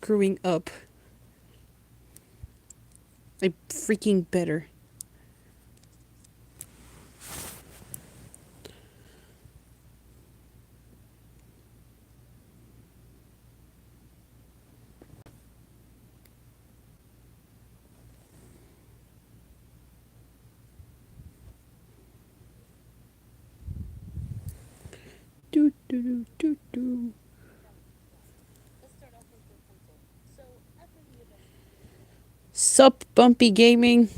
screwing up. I freaking better. Do do do do do. Sup, Bumpy Gaming?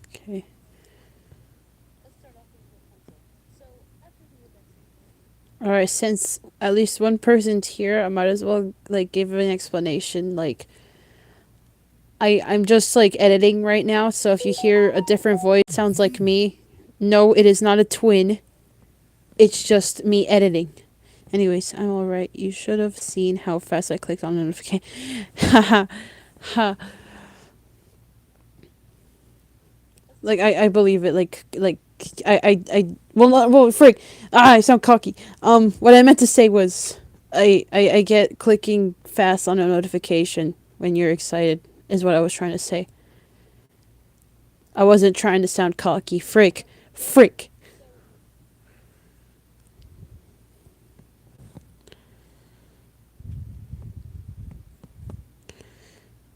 Okay. Alright, since at least one person's here, I might as well like give an explanation. Like I'm just like editing right now, so if you hear a different voice sounds like me, no, it is not a twin. It's just me editing. Anyways, I'm alright. You should have seen how fast I clicked on notification. Haha. Ha. Like I believe it. Like well frick. I sound cocky. What I meant to say was I get clicking fast on a notification when you're excited is what I was trying to say. I wasn't trying to sound cocky. Frick. Frick.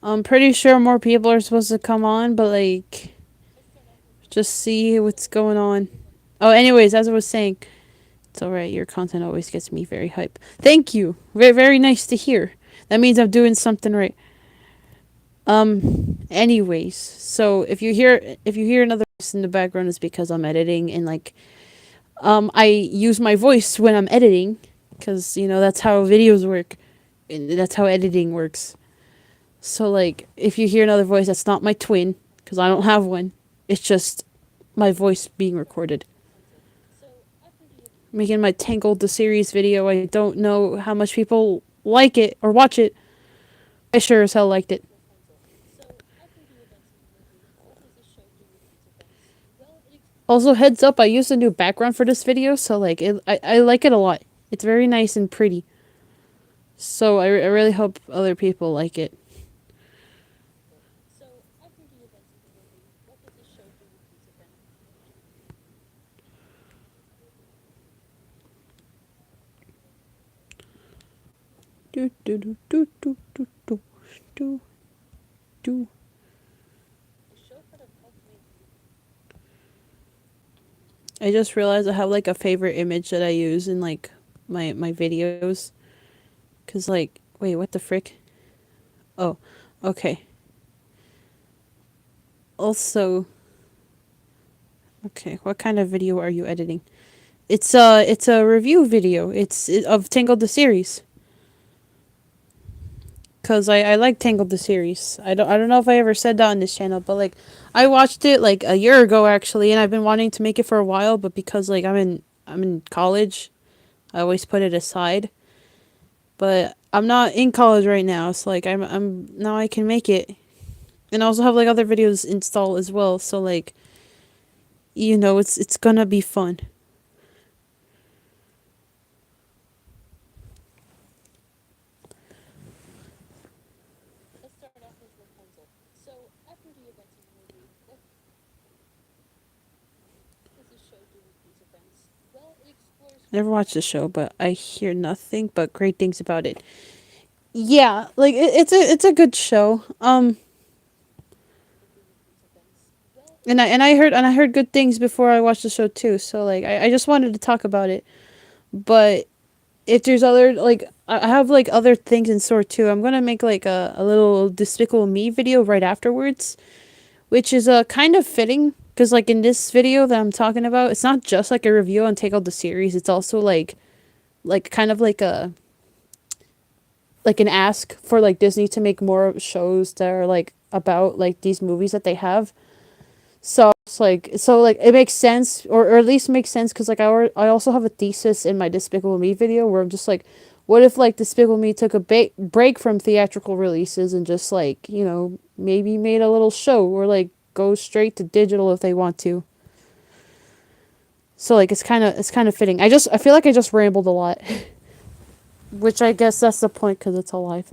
I'm pretty sure more people are supposed to come on, but like just see what's going on. Oh, anyways, as I was saying, it's alright. Your content always gets me very hype. Thank you. Very, very nice to hear. That means I'm doing something right. Anyways, so if you hear another voice in the background, it's because I'm editing and like I use my voice when I'm editing because that's how videos work and that's how editing works. So like if you hear another voice, that's not my twin because I don't have one. It's just my voice being recorded. Making my Tangled the series video. I don't know how much people like it or watch it. I sure as hell liked it. Also, heads up, I used a new background for this video, so like I like it a lot. It's very nice and pretty. So I really hope other people like it. Do do do do do do do do do. I just realized I have like a favorite image that I use in like my videos. Cause like wait, what the frick? Oh, okay. Also, okay, what kind of video are you editing? It's a review video. Of Tangled the series. Cause I like Tangled the series. I don't know if I ever said that on this channel, but like I watched it like a year ago actually, and I've been wanting to make it for a while, but because like I'm in college, I always put it aside. But I'm not in college right now, so like I'm now I can make it, and I also have like other videos installed as well. So like it's gonna be fun. Never watched the show, but I hear nothing but great things about it. Yeah, like it's a good show. And I heard good things before I watched the show too. So like I just wanted to talk about it. But if there's other like I have like other things in store too. I'm gonna make like a little Despicable Me video right afterwards, which is kind of fitting because like in this video that I'm talking about, it's not just like a review on Take Out the series. It's also like kind of like an ask for like Disney to make more shows that are like about like these movies that they have. So it's like it makes sense or at least makes sense because like I also have a thesis in my Despicable Me video where I'm just like, what if like Despicable Me took a break from theatrical releases and just like maybe made a little show or like go straight to digital if they want to. So like it's kind of fitting. I feel like I just rambled a lot, which I guess that's the point because it's alive.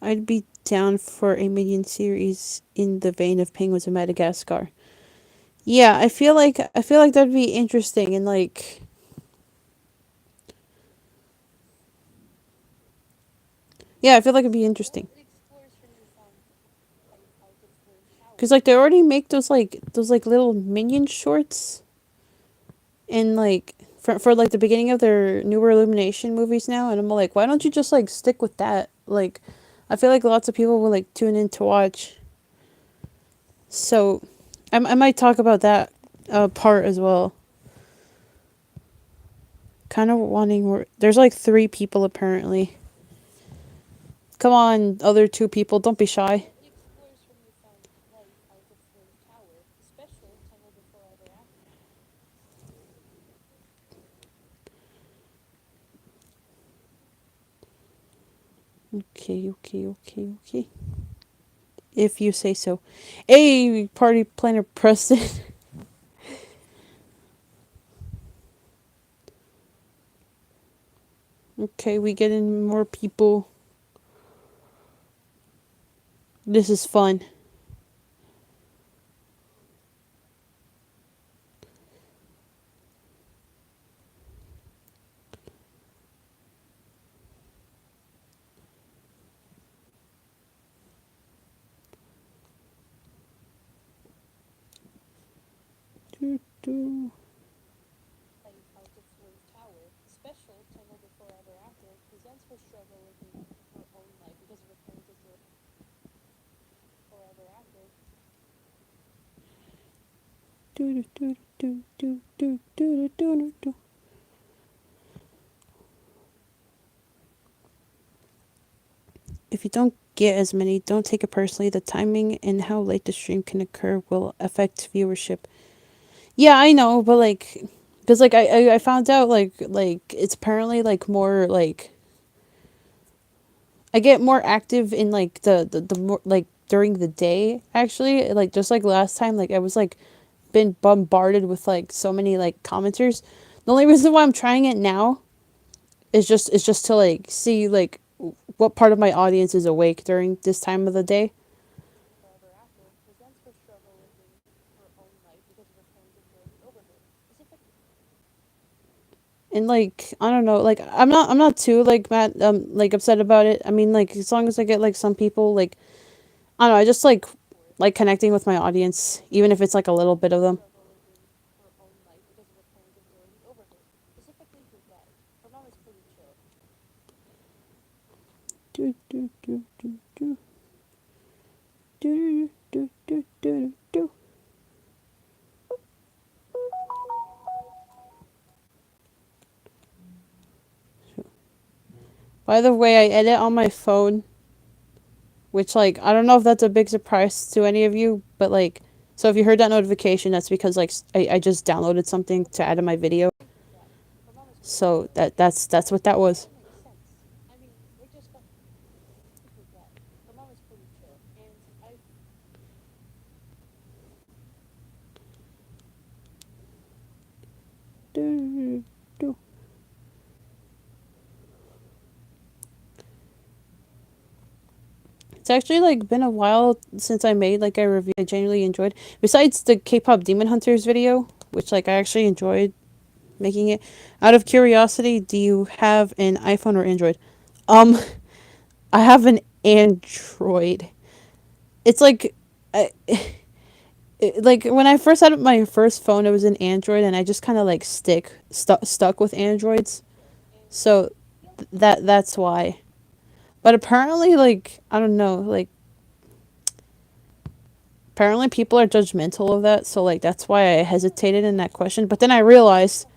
I'd be down for a minion series in the vein of Penguins of Madagascar. Yeah, I feel like that'd be interesting and like yeah, I feel like it'd be interesting. Cause like they already make those like little minion shorts in like for like the beginning of their newer Illumination movies now, and I'm like, why don't you just like stick with that? Like, I feel like lots of people will like tune in to watch. So, I might talk about that part as well. Kind of wanting more. There's like three people apparently. Come on, other two people, don't be shy. Okay, okay, okay, okay. If you say so. Hey, party planner Preston. Okay, we get in more people. This is fun. Do, do. Do, do, do, do, do, do, do, do, do. If you don't get as many, don't take it personally. The timing and how late the stream can occur will affect viewership. Yeah, I know, but like, because like I found out like it's apparently like more like I get more active in like the more like during the day actually like just like last time like I was like been bombarded with like so many like commenters. The only reason why I'm trying it now is just to like see like what part of my audience is awake during this time of the day. And like I don't know, like I'm not too like mad like upset about it. I mean like as long as I get like some people like I don't know, I just like connecting with my audience even if it's like a little bit of them. Do, do, do, do, do, do, do, do, do, do. By the way, I edit on my phone, which like I don't know if that's a big surprise to any of you, but like so if you heard that notification, that's because like I just downloaded something to add to my video. So that's what that was. Do, do. It's actually like been a while since I made like a review I genuinely enjoyed. Besides the K-pop Demon Hunters video, which like I actually enjoyed making it. Out of curiosity, do you have an iPhone or Android? Um, I have an Android. It's like, I, like when I first had my first phone, it was an Android, and I just kind of like stuck with Androids. So that's why. But apparently, like I don't know, like apparently people are judgmental of that. So like that's why I hesitated in that question. But then I realized,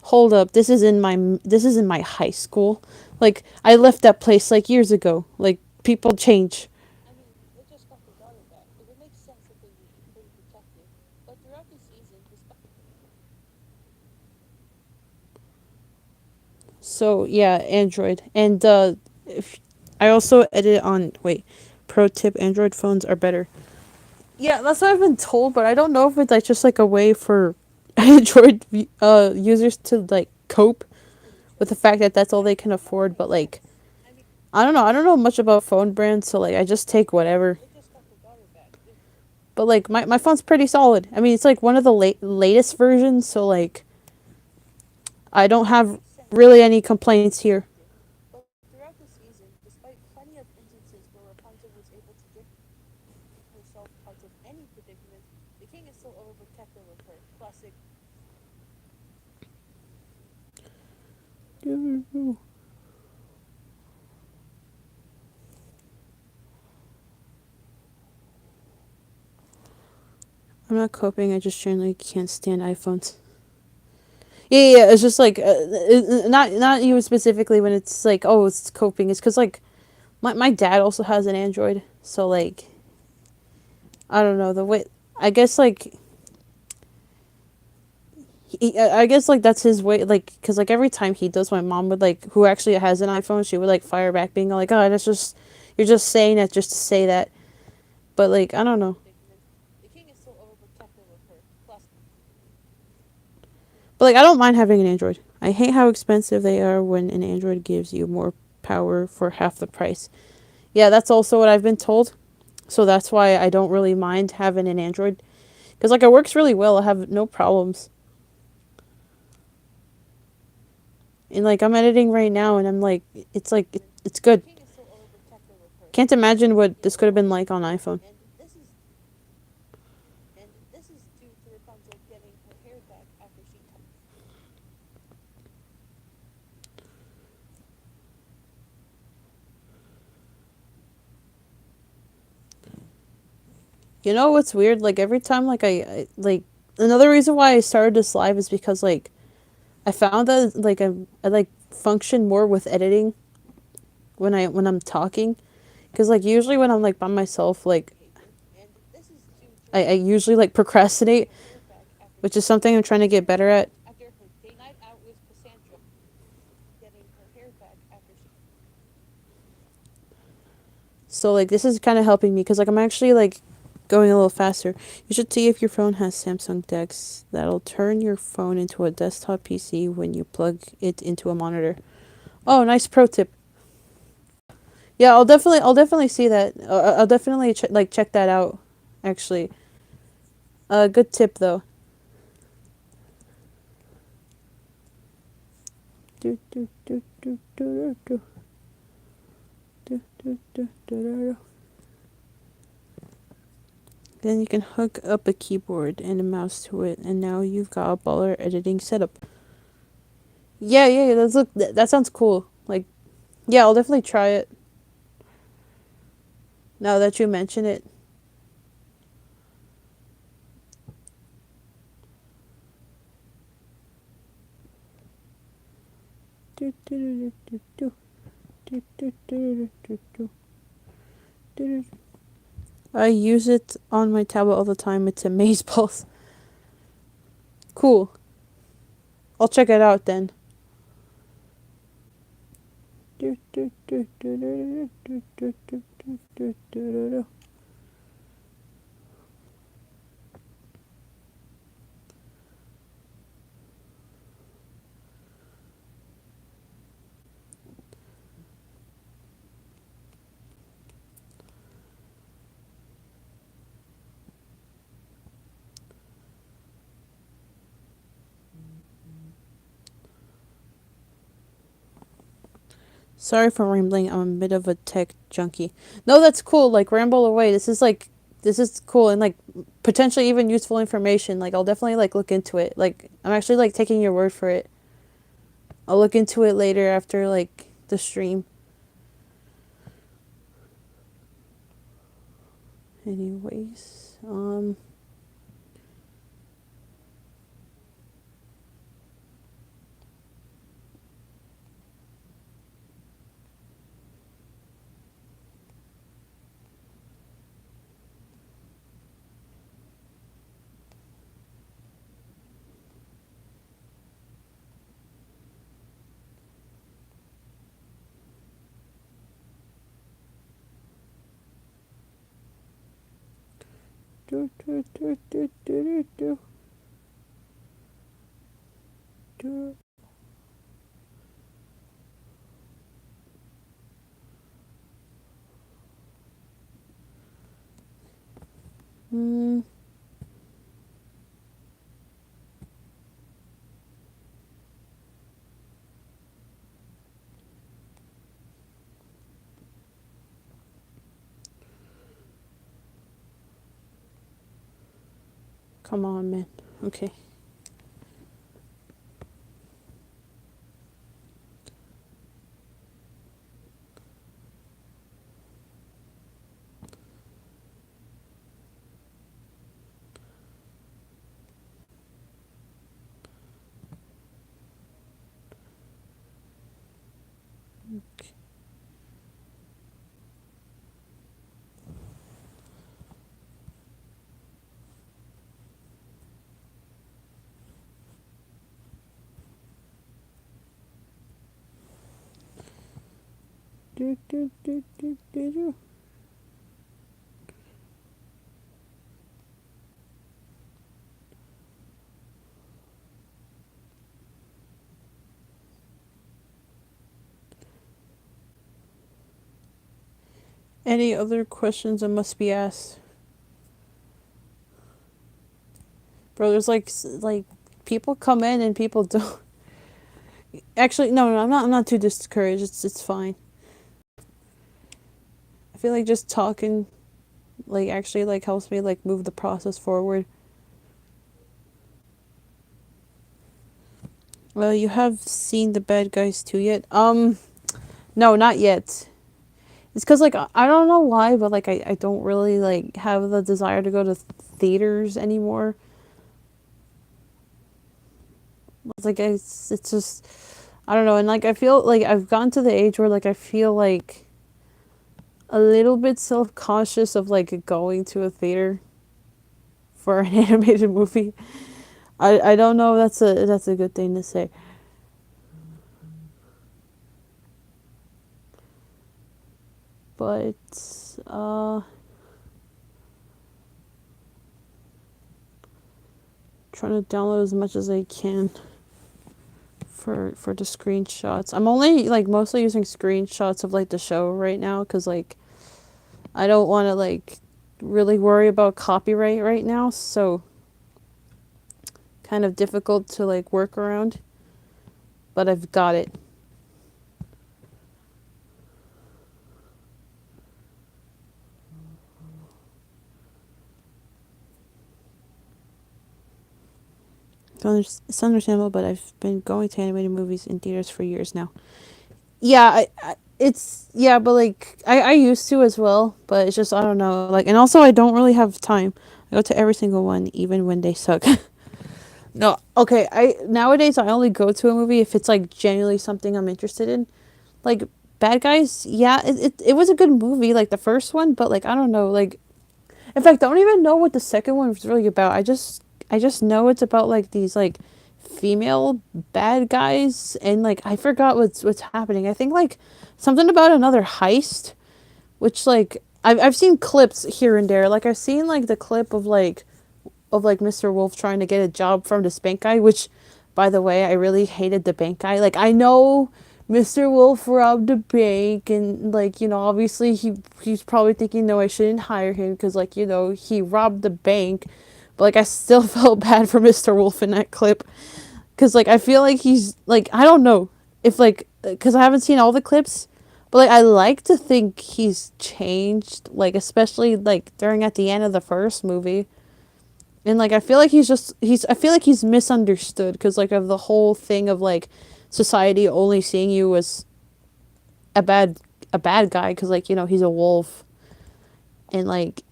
hold up, this is in my high school. Like I left that place like years ago. Like people change. So yeah, Android. And if I also edit on wait, pro tip: Android phones are better. Yeah, that's what I've been told, but I don't know if it's like just like a way for Android users to like cope with the fact that that's all they can afford. But like, I don't know. I don't know much about phone brands, so like I just take whatever. But like my phone's pretty solid. I mean, it's like one of the latest versions, so like I don't have really any complaints here. I'm not coping. I just generally can't stand iPhones. Yeah. It's just like not even specifically when it's like oh it's coping. It's because like my dad also has an Android, so like I don't know the way. I guess like I guess like that's his way. Like because like every time he does, my mom would like who actually has an iPhone, she would like fire back, being like, "Oh, that's just you're just saying that just to say that." But like I don't know. But like I don't mind having an Android. I hate how expensive they are when an Android gives you more power for half the price. Yeah, that's also what I've been told. So that's why I don't really mind having an Android because like it works really well. I have no problems. And like I'm editing right now and I'm like it's good. Can't imagine what this could have been like on iPhone. You know what's weird? Like every time I like another reason why I started this live is because like I found that like I like function more with editing when I'm talking because like usually when I'm like by myself like I usually like procrastinate, which is something I'm trying to get better at. So like this is kind of helping me because like I'm actually like going a little faster. You should see if your phone has Samsung DeX. That'll turn your phone into a desktop PC when you plug it into a monitor. Oh, nice pro tip. Yeah, I'll definitely see that. I'll definitely like check that out. Actually, good tip though. Do, do, do, do, do, do, do, do, do, do, do. Then you can hook up a keyboard and a mouse to it, and now you've got a baller editing setup. Yeah. That sounds cool. Like, yeah, I'll definitely try it. Now that you mention it. Do, do, do, do, do, do, do, do, do, do. I use it on my tablet all the time. It's Amazeballs. Cool. I'll check it out then. Do, do, do, do, do, do, do, do, do, do, do, do. Sorry for rambling. I'm a bit of a tech junkie. No, that's cool. Like ramble away. This is cool and like potentially even useful information. Like I'll definitely like look into it. Like I'm actually like taking your word for it. I'll look into it later after like the stream. Anyways, Do, do, do, do, do, do, do. Mm, come on, man. Okay. Do, do, do, do, do, do. Any other questions that must be asked? Bro, there's like people come in and people don't. Actually, no, I'm not too discouraged. It's fine. I feel like just talking like actually like helps me like move the process forward. Well, you have seen the Bad Guys 2 yet? No, not yet. It's because like I don't know why, but like I don't really like have the desire to go to theaters anymore. It's like it's just I don't know, and like I feel like I've gotten to the age where like I feel like a little bit self-conscious of like going to a theater for an animated movie. I don't know if that's a good thing to say. But uh trying to download as much as I can for the screenshots. I'm only like mostly using screenshots of like the show right now cuz like I don't want to like really worry about copyright right now, so kind of difficult to like work around, but I've got it. It's understandable, but I've been going to animated movies in theaters for years now. Yeah, it's yeah, but like I used to as well, but it's just I don't know. Like, and also I don't really have time. I go to every single one, even when they suck. No, okay. I nowadays I only go to a movie if it's like genuinely something I'm interested in. Like Bad Guys, yeah, it was a good movie, like the first one, but like I don't know, like in fact, I don't even know what the second one was really about. I just know it's about like these like female bad guys and like I forgot what's happening. I think like something about another heist, which like I've seen clips here and there. Like I've seen like the clip of like Mr. Wolf trying to get a job from this bank guy, which by the way, I really hated the bank guy. Like I know Mr. Wolf robbed a bank and like, obviously he's probably thinking no, I shouldn't hire him because like, he robbed the bank. But like I still felt bad for Mr. Wolf in that clip cuz like I feel like he's like I don't know if like cuz I haven't seen all the clips, but like I like to think he's changed like especially like during at the end of the first movie. And like I feel like I feel like he's misunderstood because like of the whole thing of like society only seeing you as a bad a bad guy because like he's a wolf and like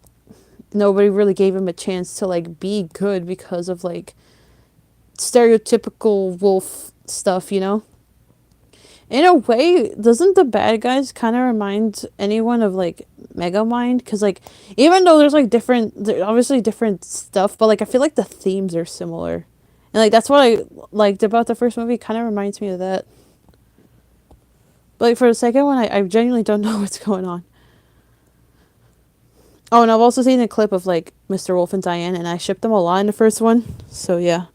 nobody really gave him a chance to like be good because of like stereotypical wolf stuff. In a way, doesn't the bad guys kind of remind anyone of like Megamind? Because like even though there's obviously different stuff, but like I feel like the themes are similar, and like that's what I liked about the first movie. Kind of reminds me of that. But like for the second one, I genuinely don't know what's going on. Oh, and I've also seen a clip of like Mr. Wolf and Diane, and I shipped them a lot in the first one. So yeah,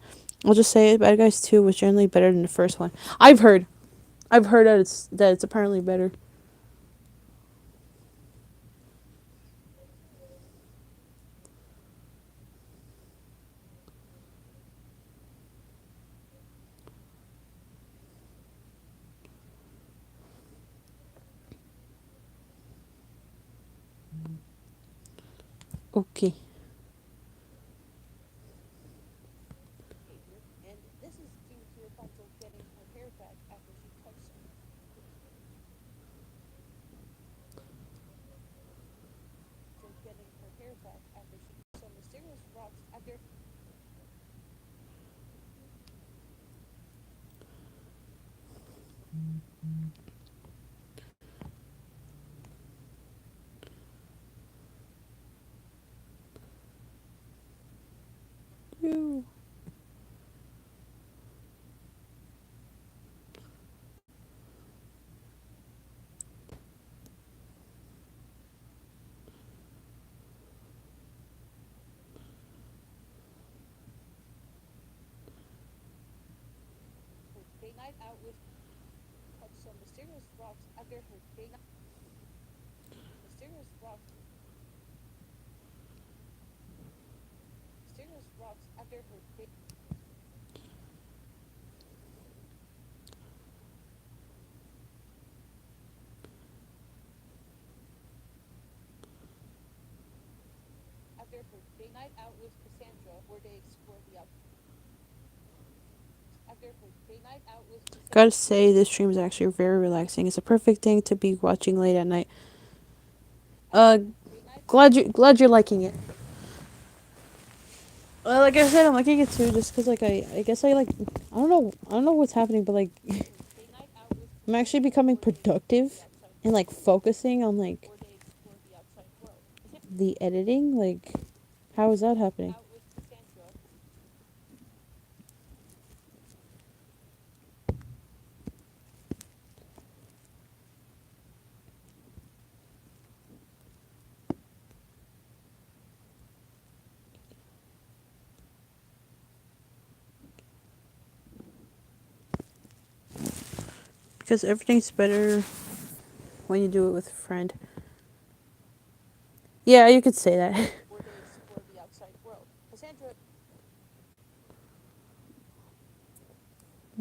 I'll just say Bad Guys 2 was generally better than the first one. I've heard. I've heard that it's apparently better. Okay. Ew. Gotta say, this stream is actually very relaxing. It's a perfect thing to be watching late at night. Uh, glad you're liking it. Like I said, I'm liking it too, just cause like I guess I don't know what's happening, but like I'm actually becoming productive and like focusing on like the editing. Like, how is that happening? Because everything's better when you do it with a friend. Yeah, you could say that.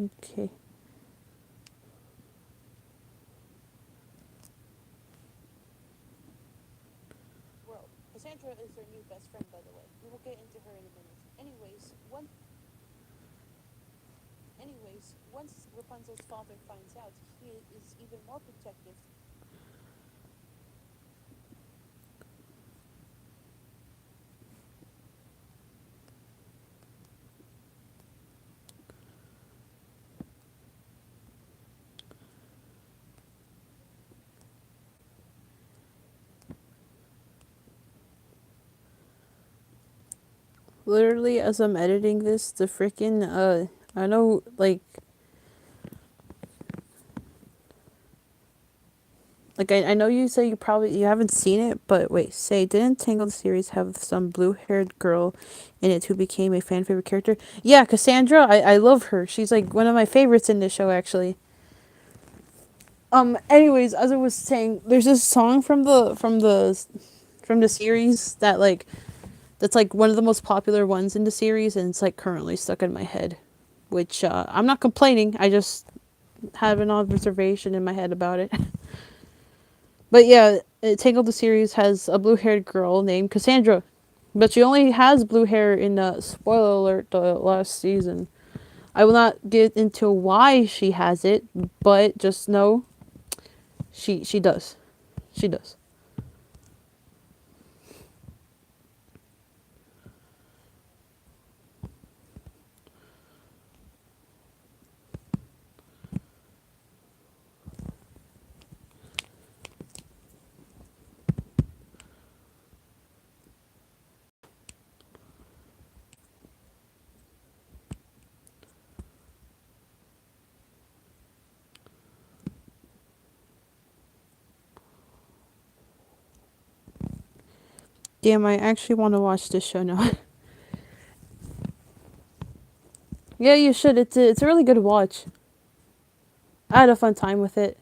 Okay. Literally, as I'm editing this, the freaking I know like I know you say you haven't seen it, but wait, say didn't Tangled series have some blue-haired girl in it who became a fan favorite character? Yeah, Cassandra. I love her. She's like one of my favorites in this show actually. Anyways, as I was saying, there's this song from the series that's like one of the most popular ones in the series, and it's like currently stuck in my head, which I'm not complaining. I just have an observation in my head about it. But yeah, Tangled the series has a blue-haired girl named Cassandra, but she only has blue hair in the spoiler alert the last season. I will not get into why she has it, but just know she does. She does. Damn, I actually want to watch this show now. Yeah, you should. It's a really good watch. I had a fun time with it.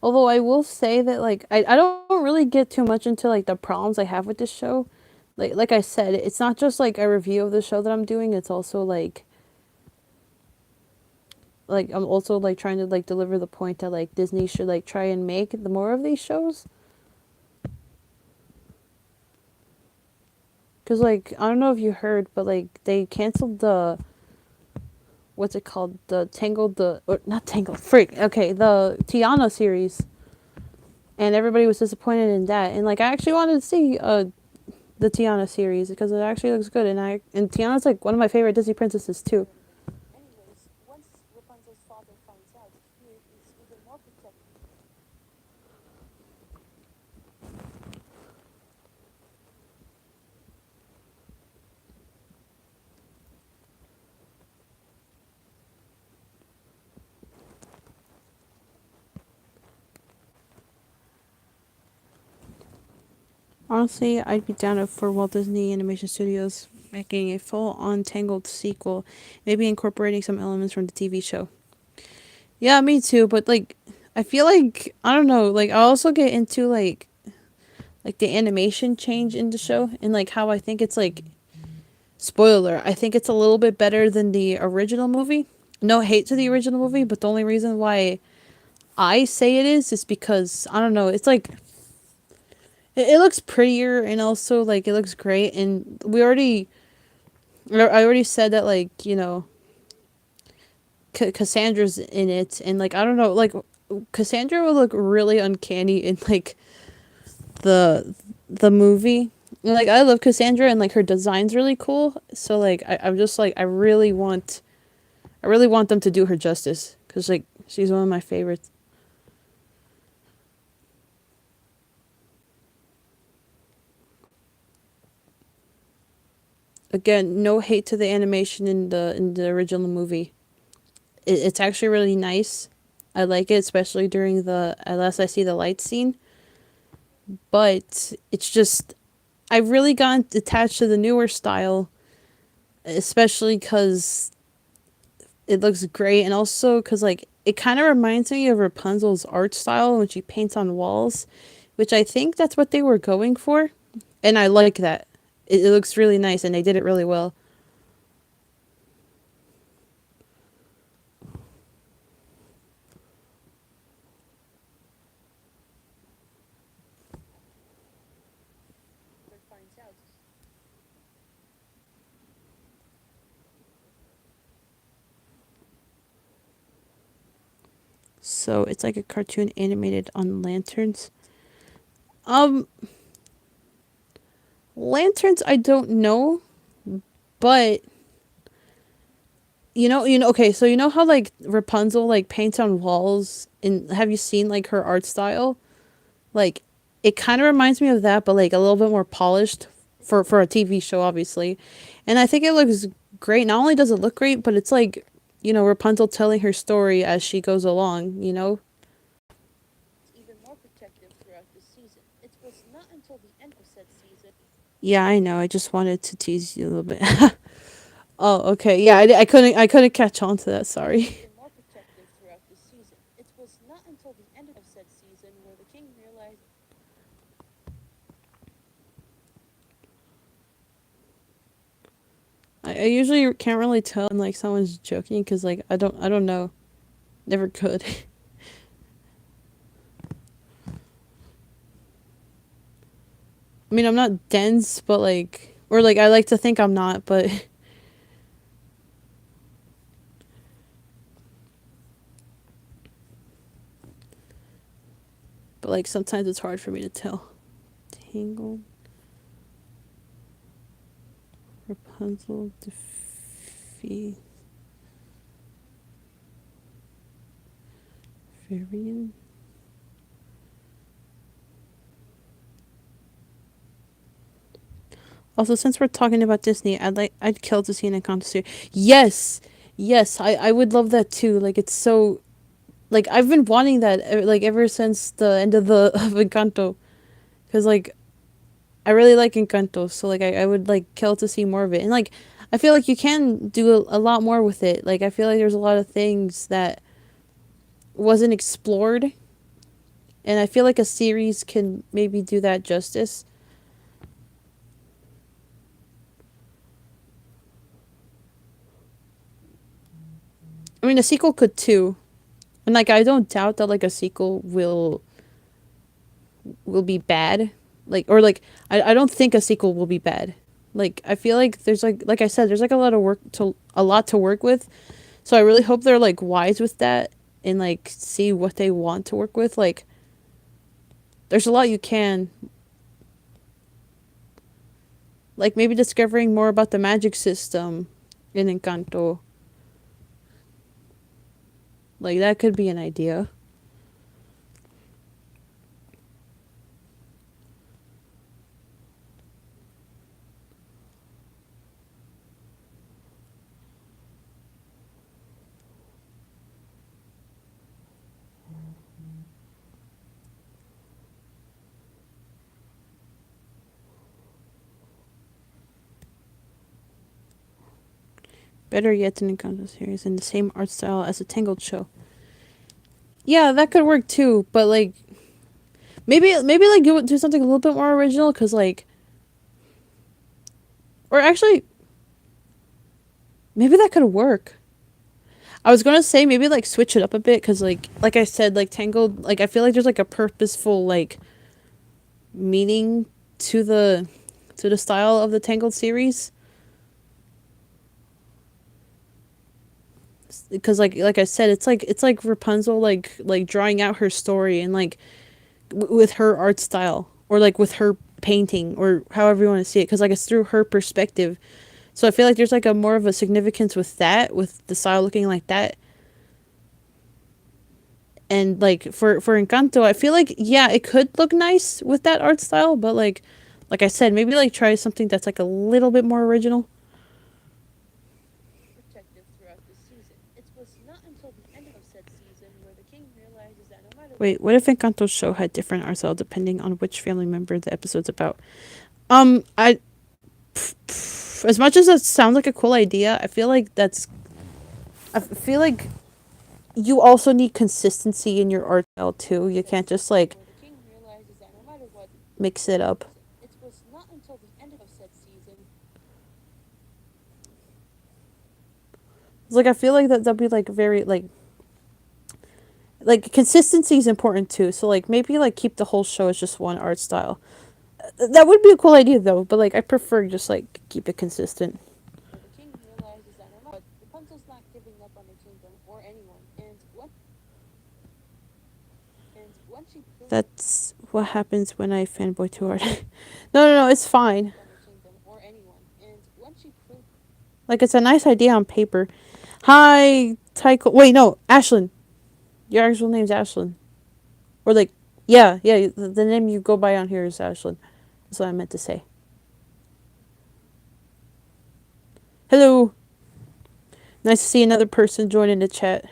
Although I will say that like I don't really get too much into like the problems I have with this show. Like I said, it's not just like a review of the show that I'm doing, it's also like I'm also like trying to like deliver the point that like Disney should like try and make the more of these shows. Cause like I don't know if you heard, but like they canceled the what's it called, the Tangled, the or not Tangled, freak. Okay, the Tiana series, and everybody was disappointed in that. And like I actually wanted to see the Tiana series because it actually looks good, and Tiana's like one of my favorite Disney princesses too. Honestly, I'd be down for Walt Disney Animation Studios making a full-on Tangled sequel, maybe incorporating some elements from the TV show. Yeah, me too. But like, I feel like I don't know. Like, I also get into like the animation change in the show and like how I think it's like spoiler. I think it's a little bit better than the original movie. No hate to the original movie, but the only reason why I say it is because I don't know. It's like it looks prettier and also like it looks great. And I already said that like Cassandra's in it, and like I don't know, like Cassandra would look really uncanny in like the the movie. And, like I love Cassandra and like her design's really cool. So like I'm just like I really want them to do her justice because like she's one of my favorites. Again, no hate to the animation in the original movie. It's actually really nice. I like it, especially during the unless I see the light scene. But it's just I really got attached to the newer style, especially because it looks great, and also because like it kind of reminds me of Rapunzel's art style when she paints on walls, which I think that's what they were going for, and I like that. It looks really nice, and they did it really well. So it's like a cartoon animated on lanterns. Um, Lanterns, I don't know, but okay, so you know how like Rapunzel like paints on walls, and have you seen like her art style? Like it kind of reminds me of that, but like a little bit more polished for a TV show, obviously. And I think it looks great. Not only does it look great, but it's like Rapunzel telling her story as she goes along. Yeah, I know. I just wanted to tease you a little bit. Oh, okay. Yeah, I couldn't catch on to that. Sorry. I usually can't really tell when like someone's joking because like I don't know. Never could. I mean, I'm not dense, but like or like I like to think I'm not, but but like sometimes it's hard for me to tell. Tangled, Rapunzel, defeat Varian. Also, since we're talking about Disney, I'd kill to see an Encanto series. Yes, yes, I would love that too. Like it's so Like I've been wanting that like ever since the end of the of Encanto, because like I really like Encanto, so like I would like kill to see more of it, and like I feel like you can do a lot more with it. Like I feel like there's a lot of things that wasn't explored, and I feel like a series can maybe do that justice. I mean, a sequel could too, and like I don't doubt that like a sequel will be bad, like or like I don't think a sequel will be bad. Like I feel like there's like I said, there's like a lot to work with. So I really hope they're like wise with that and like see what they want to work with. Like there's a lot you can, like maybe discovering more about the magic system in Encanto. Like that could be an idea. Better yet, an Encanto series in the same art style as a Tangled show. Yeah, that could work too. But like maybe like do something a little bit more original, cause like or actually maybe that could work. I was gonna say maybe like switch it up a bit, cause like I said, like Tangled, like I feel like there's like a purposeful like meaning to the style of the Tangled series, because like I said, it's like Rapunzel like drawing out her story and like with her art style, or like with her painting, or however you want to see it, because like it's through her perspective. So I feel like there's like a more of a significance with that, with the style looking like that. And like for Encanto, I feel like yeah, it could look nice with that art style, but like I said, maybe like try something that's like a little bit more original. Wait, what if Encanto's show had different art style depending on which family member the episode's about? I as much as that sounds like a cool idea, I feel like you also need consistency in your art style too. You can't just like mix it up. It's like I feel like that'd be like very like consistency is important too. So like maybe like keep the whole show as just one art style. That would be a cool idea though, but like I prefer just like keep it consistent. That's what happens when I fanboy too hard. No, it's fine. Like it's a nice idea on paper. Hi, Tycho. Wait, no, Ashlyn. Your actual name's Ashlyn. Or like, yeah, the name you go by on here is Ashlyn. That's what I meant to say. Hello. Nice to see another person join in the chat.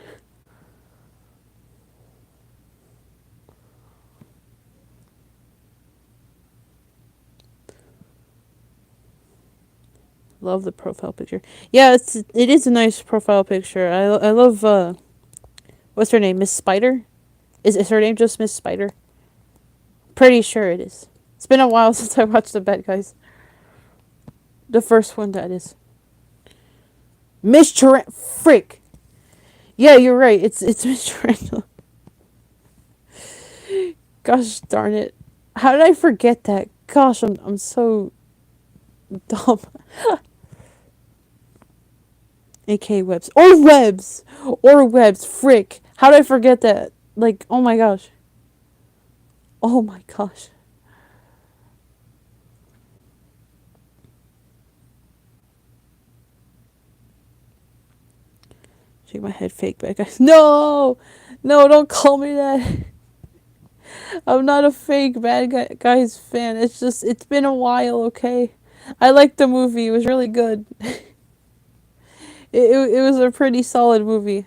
Love the profile picture. Yeah, it is a nice profile picture. I love what's her name? Miss Spider? Is her name just Miss Spider? Pretty sure it is. It's been a while since I watched the Bad Guys. The first one, that is. Miss Tarant. Frick. Yeah, you're right. It's Miss Tarantula. Gosh darn it. How did I forget that? Gosh, I'm so dumb. AK webs. Or webs! Or webs. Frick. How did I forget that? Like, oh my gosh. Oh my gosh. Shake my head, fake bad guys. No! No, don't call me that. I'm not a fake guys fan. It's just, it's been a while, okay? I liked the movie. It was really good. It was a pretty solid movie.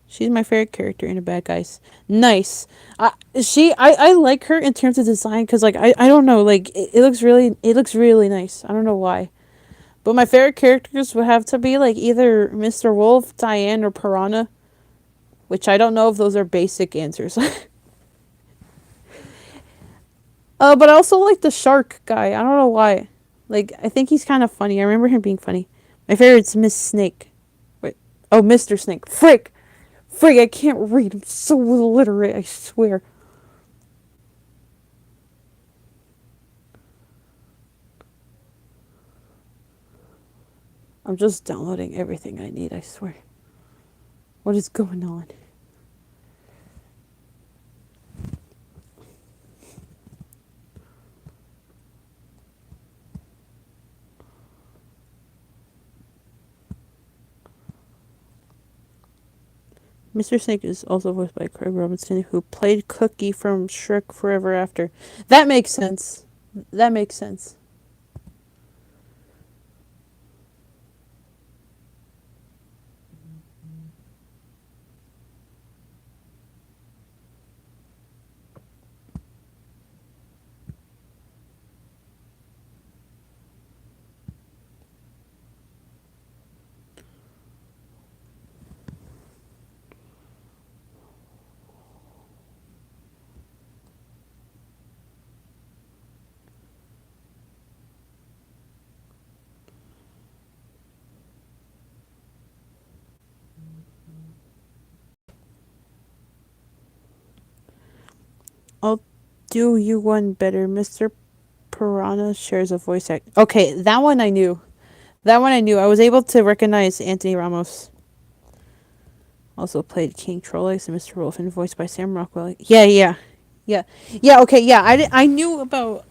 She's my favorite character in the Bad Guys. Nice. I like her in terms of design because like I don't know like it looks really nice. I don't know why, but my favorite characters would have to be like either Mr. Wolf, Diane, or Piranha, which I don't know if those are basic answers. But I also like the shark guy. I don't know why. Like I think he's kind of funny. I remember him being funny. My favorite's Miss Snake. Wait. Oh, Mr. Snake. Frick. Frick, I can't read. I'm so illiterate, I swear. I'm just downloading everything I need, I swear. What is going on? Mr. Snake is also voiced by Craig Robinson, who played Cookie from Shrek Forever After. That makes sense. That makes sense. I'll do you one better. Mr. Piranha shares a voice act. Okay, that one I knew. That one I knew. I was able to recognize Anthony Ramos. Also played King Trollocs and Mr. Wolfen, voiced by Sam Rockwell. Yeah. Okay, yeah. I knew about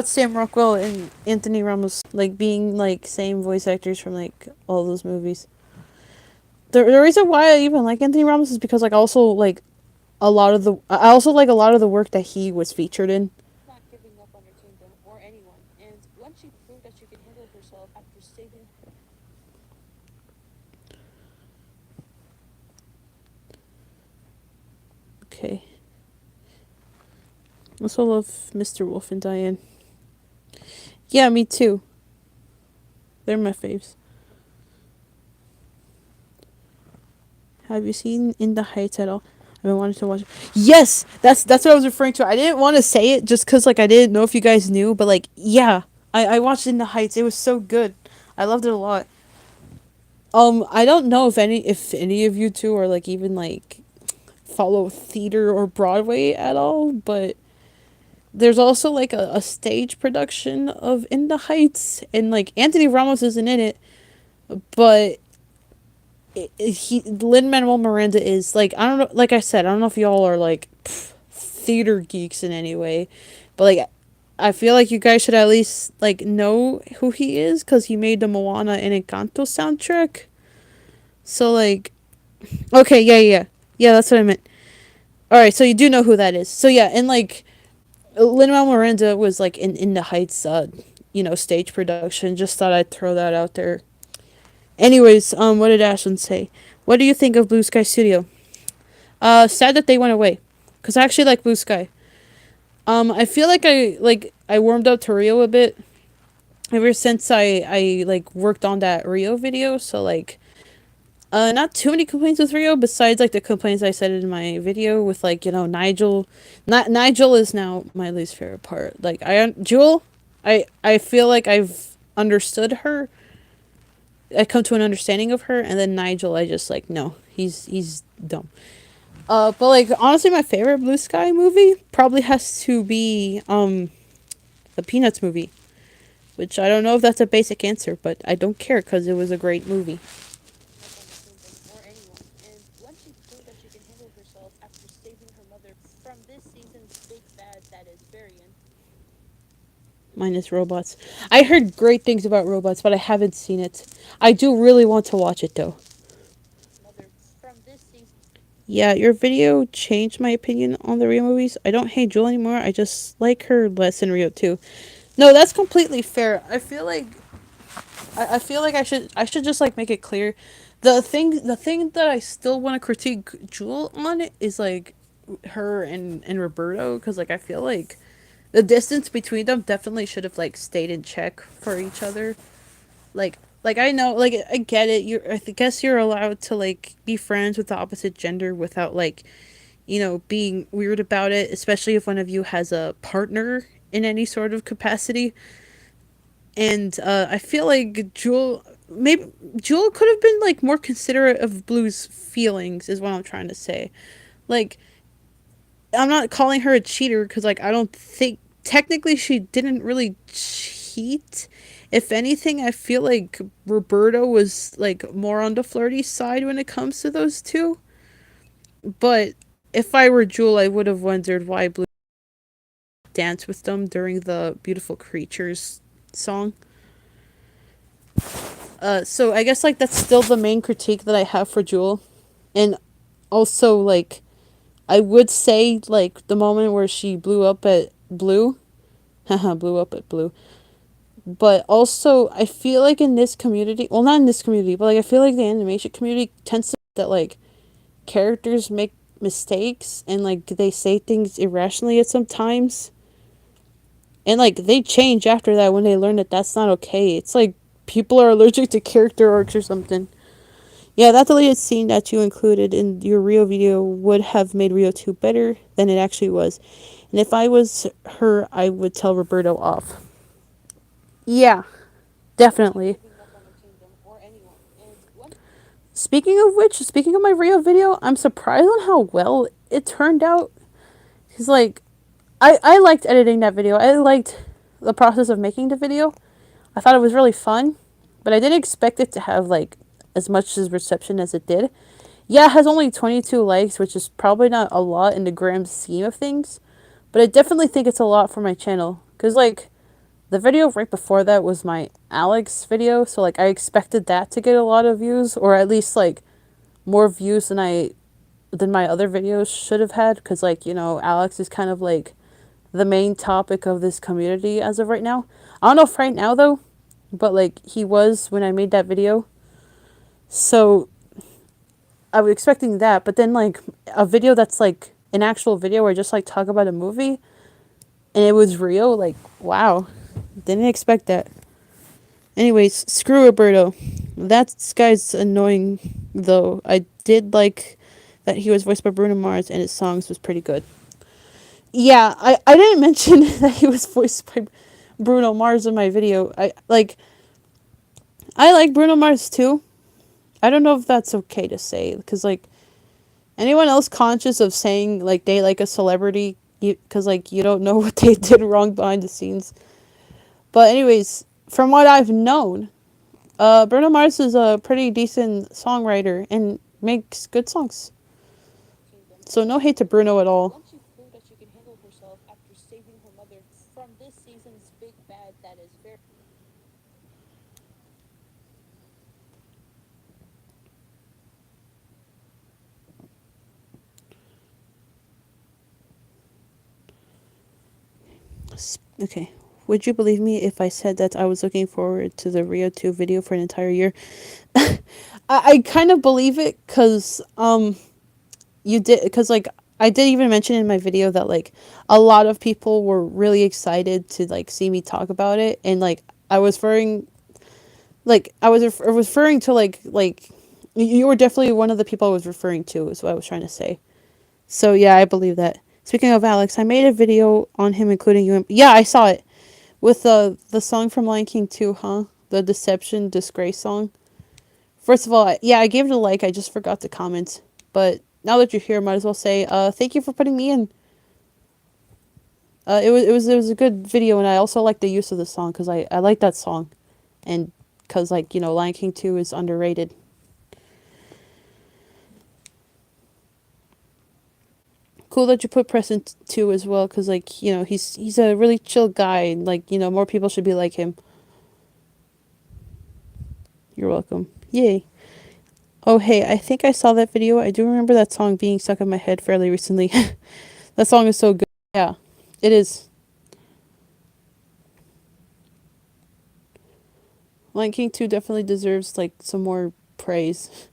Sam Rockwell and Anthony Ramos like being like same voice actors from like all those movies. The reason why I even like Anthony Ramos is because like also like a lot of the I also like a lot of the work that he was featured in. Not giving up on your kingdom or anyone, and once you prove that you can handle yourself after saving. Okay. I also love Mr. Wolf and Diane. Yeah, me too. They're my faves. Have you seen In the Heights at all? I've been wanting to watch it. Yes, that's what I was referring to. I didn't want to say it just because like I didn't know if you guys knew, but like yeah, I watched In the Heights. It was so good. I loved it a lot. I don't know if any of you two are like even like follow theater or Broadway at all, but there's also like a stage production of In the Heights, and like Anthony Ramos isn't in it, but Lin Manuel Miranda is like I don't know. Like I said, I don't know if y'all are like theater geeks in any way, but like I feel like you guys should at least like know who he is because he made the Moana and Encanto soundtrack. So like, okay, yeah, that's what I meant. All right, so you do know who that is. So yeah, and like Lin Manuel Miranda was like in the Heights, stage production. Just thought I'd throw that out there. Anyways, what did Ashlyn say? What do you think of Blue Sky Studio? Sad that they went away, cause I actually like Blue Sky. I feel like I warmed up to Rio a bit ever since I like worked on that Rio video. So like, not too many complaints with Rio besides like the complaints I said in my video with like Nigel. Not Nigel is now my least favorite part. Like Jewel, I feel like I've understood her. I come to an understanding of her, and then Nigel, I just like no, he's dumb. But like honestly, my favorite Blue Sky movie probably has to be the Peanuts movie, which I don't know if that's a basic answer, but I don't care because it was a great movie. Up on your kingdom or anyone, and once you prove that you can handle yourself after saving her mother from this season's big bad that is Varian. Minus robots. I heard great things about robots, but I haven't seen it. I do really want to watch it though. Mother from this season. Yeah, your video changed my opinion on the Rio movies. I don't hate Jewel anymore. I just like her less in Rio too. No, that's completely fair. I feel like I should just like make it clear The thing that I still want to critique Jewel on is like her and Roberto, because like I feel like the distance between them definitely should have like stayed in check for each other. Like I know, like I get it. Guess you're allowed to like be friends with the opposite gender without like, being weird about it, especially if one of you has a partner in any sort of capacity. And I feel like Jewel could have been like more considerate of Blue's feelings, is what I'm trying to say. Like, I'm not calling her a cheater because like I don't think technically she didn't really cheat. If anything, I feel like Roberto was like more on the flirty side when it comes to those two. But if I were Jewel, I would have wondered why Blue danced with them during the Beautiful Creatures song. So I guess like that's still the main critique that I have for Jewel. And also like I would say like the moment where she blew up at Blue. Haha, blew up at Blue. But also I feel like in this community, well not in this community, but like I feel like the animation community tends to that like characters make mistakes and like they say things irrationally at some times. And like they change after that when they learn that that's not okay. It's like people are allergic to character arcs or something. Yeah, that deleted scene that you included in your Rio video would have made Rio 2 better than it actually was. And if I was her, I would tell Roberto off. Yeah, She's definitely. giving up on the kingdom or anyone. And once Speaking of which, speaking of my Rio video, I'm surprised on how well it turned out. Because, like, I liked editing that video. I liked the process of making the video. I thought it was really fun. But I didn't expect it to have, like, as much as reception as it did. Yeah, it has only 22 likes, which is probably not a lot in the grand scheme of things. But I definitely think it's a lot for my channel. Because, like, the video right before that was my Alex video. So, like, I expected that to get a lot of views. Or at least, like, more views than my other videos should have had. Because, like, Alex is kind of, like, the main topic of this community as of right now. I don't know if right now, though. But, like, he was when I made that video. So I was expecting that, but then like a video that's like an actual video where I just like talk about a movie and it was real, like wow. Didn't expect that. Anyways, screw Roberto. That guy's annoying though. I did like that he was voiced by Bruno Mars and his songs was pretty good. Yeah, I didn't mention that he was voiced by Bruno Mars in my video. I like Bruno Mars too. I don't know if that's okay to say because like anyone else conscious of saying like they like a celebrity because like you don't know what they did wrong behind the scenes. But anyways, from what I've known, Bruno Mars is a pretty decent songwriter and makes good songs. kingdom. So no hate to Bruno at And all. once she proved that she can handle herself after saving her mother from this season's big bad that is very Okay. Would you believe me if I said that I was looking forward to the Rio 2 video for an entire year? I kind of believe it because you did because like I did even mention in my video that like a lot of people were really excited to like see me talk about it and like I was referring to like you were definitely one of the people I was referring to is what I was trying to say. So yeah, I believe that. Speaking of Alex, I made a video on him including you. Yeah, I saw it with the song from Lion King 2, huh? The Deception Disgrace song. First of all, yeah, I gave it a like. I just forgot to comment. But now that you're here, might as well say thank you for putting me in. It was a good video, and I also like the use of the song because I like that song, and because like Lion King 2 is underrated. Cool that you put Preston 2 as well because like he's a really chill guy and like more people should be like him. You're welcome. Yay. Oh hey, I think I saw that video. I do remember that song being stuck in my head fairly recently. That song is so good. Yeah, it is. Lion King 2 definitely deserves like some more praise.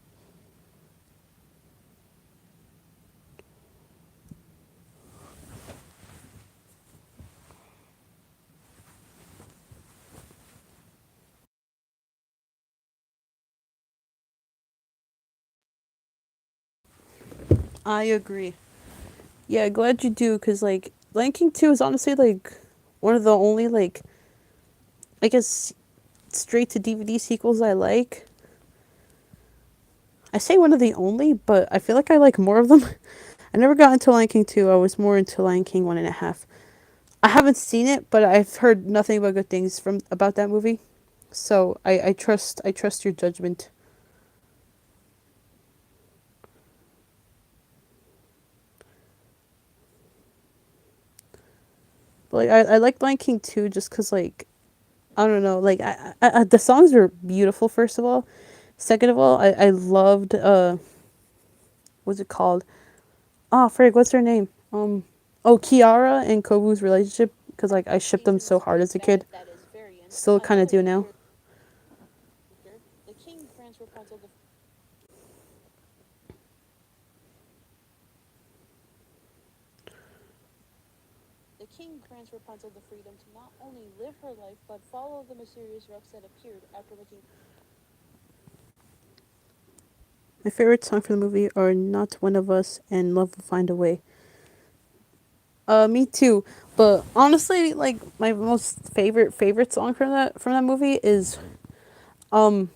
I agree. Yeah, glad you do, cause like Lion King 2 is honestly like one of the only like I guess straight to DVD sequels I like. I say one of the only, but I feel like I like more of them. I never got into Lion King 2. I was more into Lion King 1.5. I haven't seen it, but I've heard nothing but good things from about that movie. So I trust your judgment. But like I like Lion King 2 just cuz like I don't know, like the songs are beautiful first of all. Second of all, I loved what's it called? Oh, frig, what's her name? Oh, Kiara and Kobu's relationship cuz like I shipped them so Season's hard big as a bad kid. that is Varian. Still kind of Another do now. major figure, the king grants Rapunzel the freedom to not only live her life but follow the mysterious rocks that appeared after making. My favorite song from the movie are Not One of Us and Love Will Find a Way. Me too. But honestly, like my most favorite song from that movie is um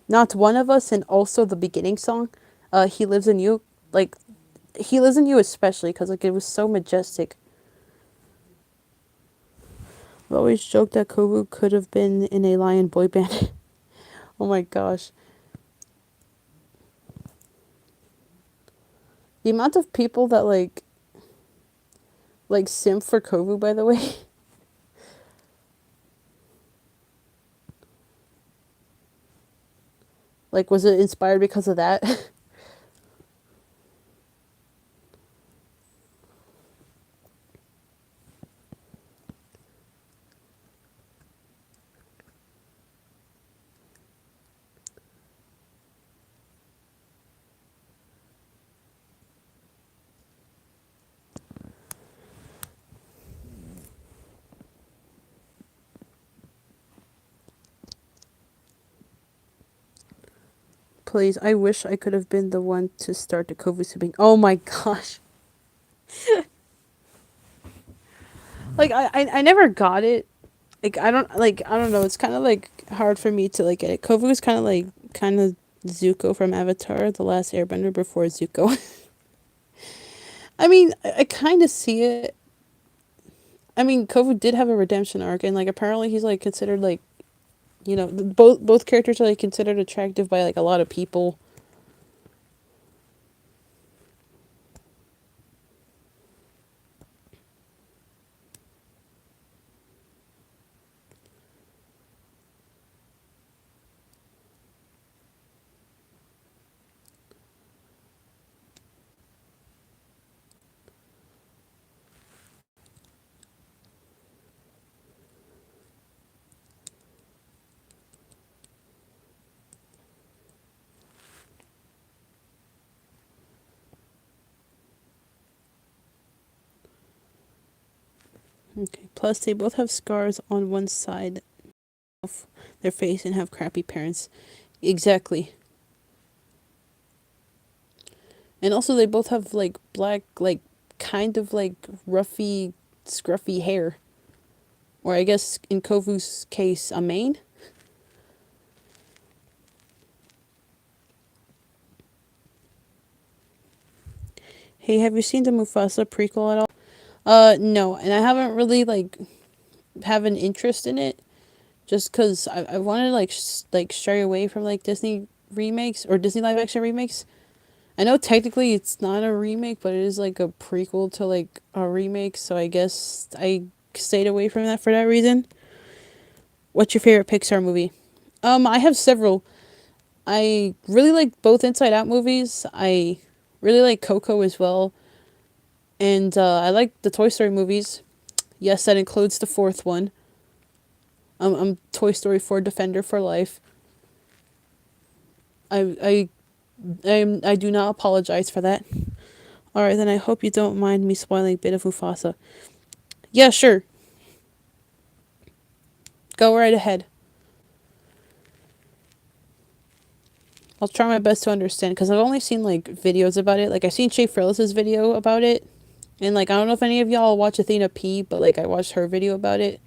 Not One of Us and also the beginning song. He Lives in You. Like He Lives in You especially cuz like it was so majestic. I've always joked that Kovu could have been in a lion boy band. Oh my gosh. The amount of people that simp for Kovu, by the way. Like was it inspired because of that? Please, I wish I could have been the one to start the Kovu sipping. Oh my gosh. Like I never got it. I don't know, it's kinda like hard for me to like get it. Kovu is kinda Zuko from Avatar, The Last Airbender before Zuko. I mean, I kinda see it. I mean, Kovu did have a redemption arc and like apparently he's like considered like both characters are like considered attractive by like a lot of people. Okay. Plus, they both have scars on one side of their face and have crappy parents. Exactly. And also, they both have like black, like kind of like roughy, scruffy hair. Or I guess in Kovu's case, a mane. Hey, have you seen the Mufasa prequel at all? No, and I haven't really like have an interest in it, just cause I want to like stray away from like Disney remakes or Disney live action remakes. I know technically it's not a remake, but it is like a prequel to like a remake, so I guess I stayed away from that for that reason. What's your favorite Pixar movie? I have several. I really like both Inside Out movies. I really like Coco as well. And I like the Toy Story movies. Yes, that includes the fourth one. I'm Toy Story 4 Defender for life. I I do not apologize for that. All right, then I hope you don't mind me spoiling a bit of Mufasa. Yeah, sure. Go right ahead. I'll try my best to understand because I've only seen like videos about it. Like I've seen Shay Frillis's video about it, and like I don't know if any of y'all watch Athena P, but like I watched her video about it,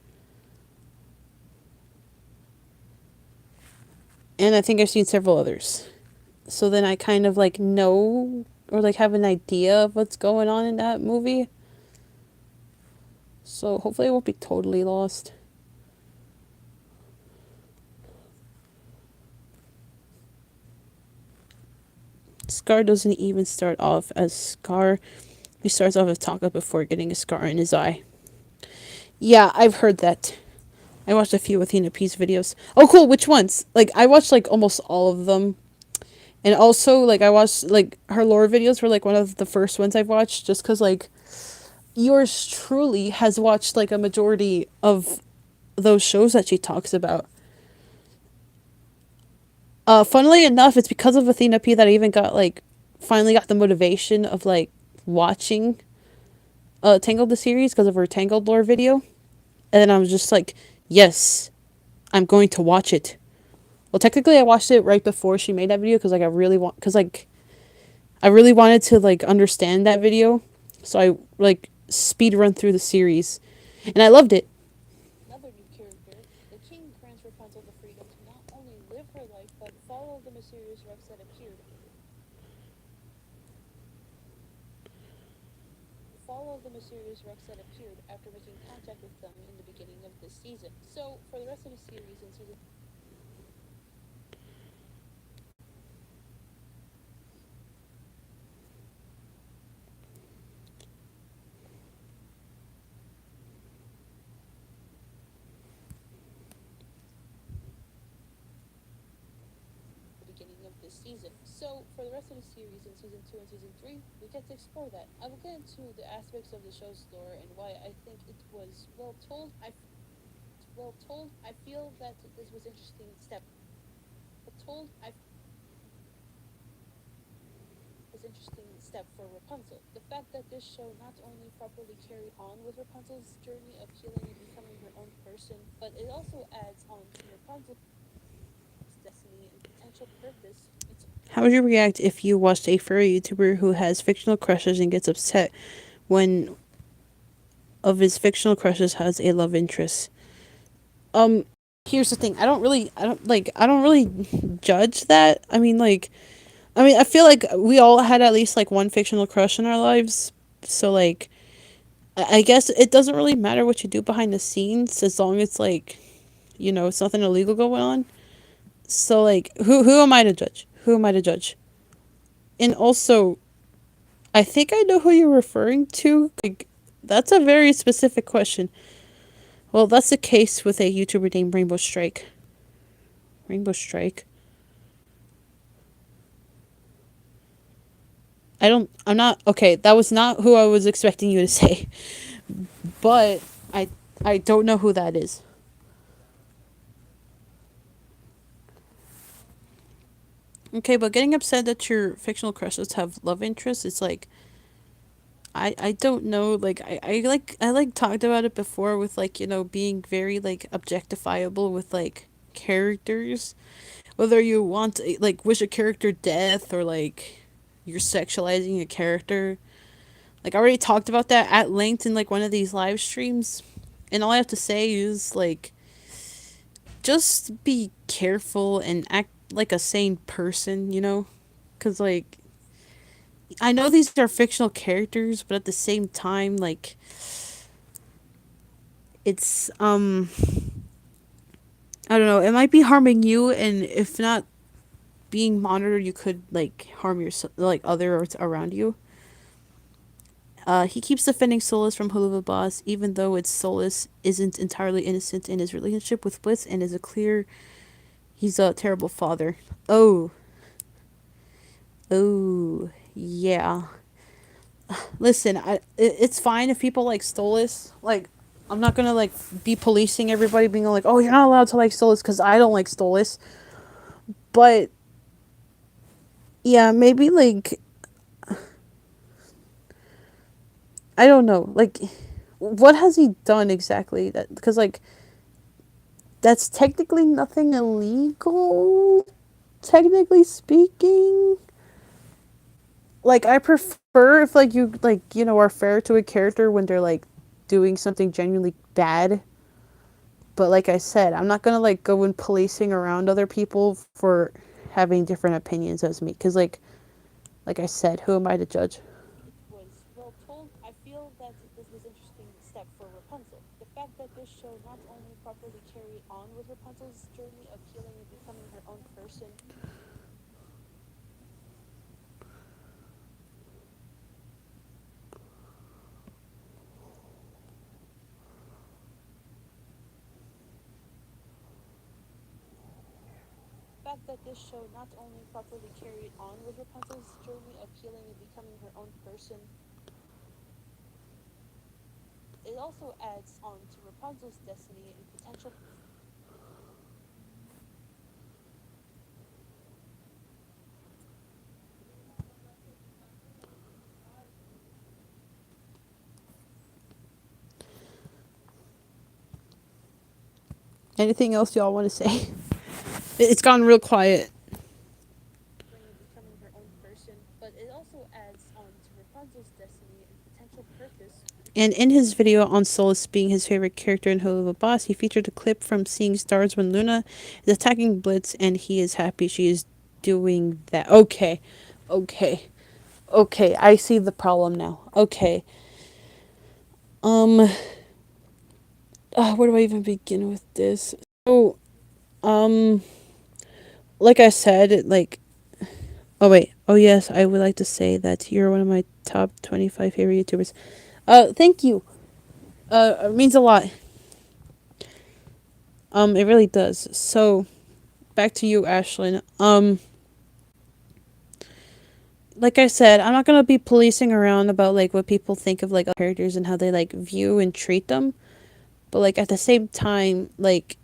and I think I've seen several others. So then I kind of like know or like have an idea of what's going on in that movie. So hopefully I won't be totally lost. Scar doesn't even start off as Scar. He starts off as Taka before getting a scar in his eye. Yeah, I've heard that. I watched a few Athena P's videos. Oh, cool. Which ones? Like, I watched like almost all of them. And also, like, I watched like her lore videos were like one of the first ones I've watched just because, like, yours truly has watched like a majority of those shows that she talks about. Funnily enough, it's because of Athena P that I even got like finally got the motivation of like watching Tangled the series because of her Tangled lore video. And then I was just like, yes, I'm going to watch it. Well, technically, I watched it right before she made that video because like I really wanted to like understand that video, so I like speed run through the series, and I loved it. Another new character, the king grants Rapunzel the freedom to not only live her life, but follow the mysterious Rex that appeared. Follow the mysterious Rex that appeared after making contact with them in the beginning of this season. So, for the rest of the series in season beginning of this season. So, for the rest of the series in season 2 and season 3, we get to explore that. I will get into the aspects of the show's lore and why I think it was well told. I feel that this was interesting step. Told I was interesting step for Rapunzel. The fact that this show not only properly carried on with Rapunzel's journey of healing and becoming her own person, but it also adds on to Rapunzel's destiny and potential purpose. How would you react if you watched a furry YouTuber who has fictional crushes and gets upset when of his fictional crushes has a love interest? Um, Here's the thing. I don't really judge that. I feel like we all had at least like one fictional crush in our lives. So like, I guess it doesn't really matter what you do behind the scenes as long as like, it's nothing illegal going on. So like, who am I to judge? Who am I to judge? And also, I think I know who you're referring to. Like, that's a very specific question. Well, that's the case with a YouTuber named Rainbow Strike. Rainbow Strike. I'm not, okay, that was not who I was expecting you to say. But I don't know who that is. Okay, but getting upset that your fictional crushes have love interests, it's like I don't know, like I like talked about it before with like, being very like objectifiable with like characters. Whether you want to, like wish a character death or like you're sexualizing a character. Like I already talked about that at length in like one of these live streams. And all I have to say is like just be careful and act like a sane person, cuz like I know these are fictional characters, but at the same time like it's I don't know, it might be harming you, and if not being monitored, you could like harm yourself, like others around you. He keeps defending Solus from Huluva Boss, even though its Solus isn't entirely innocent in his relationship with Blitz and is a clear he's a terrible father. Oh. Oh. Yeah. Listen, it's fine if people like Stolas. Like, I'm not gonna like be policing everybody being like, oh, you're not allowed to like Stolas because I don't like Stolas. But yeah, maybe like I don't know, like what has he done exactly? That because like that's technically nothing illegal, technically speaking. Like I prefer if like you like are fair to a character when they're like doing something genuinely bad. But like I said, I'm not gonna like go and policing around other people for having different opinions as me. Cause like I said, who am I to judge? It was well told. I feel that this was an interesting step for Rapunzel. The fact that this show not only properly carried on with Rapunzel's journey of healing and becoming her own person, the fact that this show not only properly carried on with Rapunzel's journey of healing and becoming her own person, it also adds on to Rapunzel's destiny and potential. Anything else y'all want to say? It's gone real quiet. And becoming her own person, but it also adds on to Rapunzel's destiny and potential purpose. And in his video on Solus being his favorite character in Helluva Boss, he featured a clip from Seeing Stars when Luna is attacking Blitz and he is happy she is doing that. Okay. Okay. Okay, I see the problem now. Okay. Um where do I even begin with this? So, um like I said, like oh wait. Oh yes, I would like to say that you're one of my top 25 favorite YouTubers. Thank you. It means a lot. It really does. So, back to you, Ashlyn. Like I said, I'm not gonna be policing around about like what people think of like characters and how they like view and treat them. But like at the same time, like,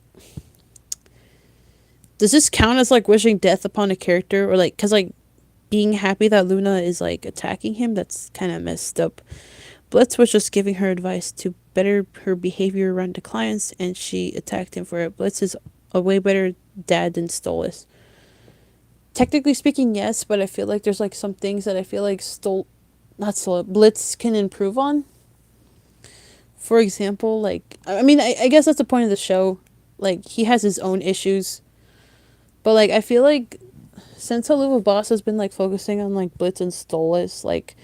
does this count as like wishing death upon a character or like, cause like being happy that Luna is like attacking him? That's kind of messed up. Blitz was just giving her advice to better her behavior around the clients, and she attacked him for it. Blitz is a way better dad than Stolas. Technically speaking, yes, but I feel like there's like some things that I feel like not Stol, Blitz can improve on. For example, like I mean, I guess that's the point of the show. Like he has his own issues, but like I feel like since Helluva Boss has been like focusing on like Blitz and Stolas, like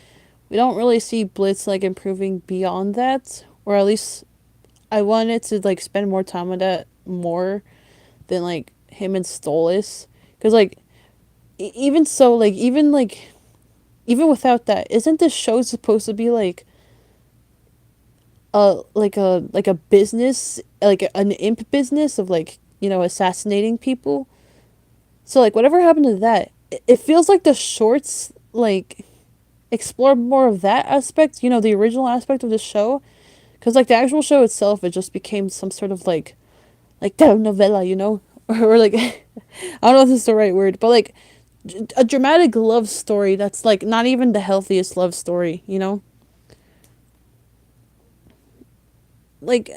we don't really see Blitz like improving beyond that, or at least I wanted to like spend more time on that more than like him and Stolas, because like even so, like even without that, isn't this show supposed to be like a business, like an imp business of like assassinating people? So like whatever happened to that? It feels like the shorts like explore more of that aspect, the original aspect of the show, because like the actual show itself, it just became some sort of like telenovela, or like I don't know if this is the right word, but like a dramatic love story that's like not even the healthiest love story. Like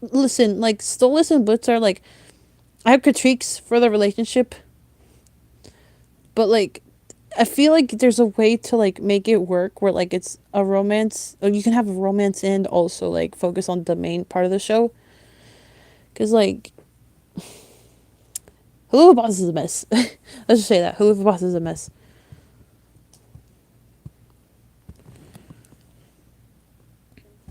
listen, like Stolas and Blitz are like, I have critiques for the relationship, but like I feel like there's a way to like make it work where like it's a romance, or you can have a romance and also like focus on the main part of the show, because like Helluva Boss is a mess. Let's just say that Helluva Boss is a mess.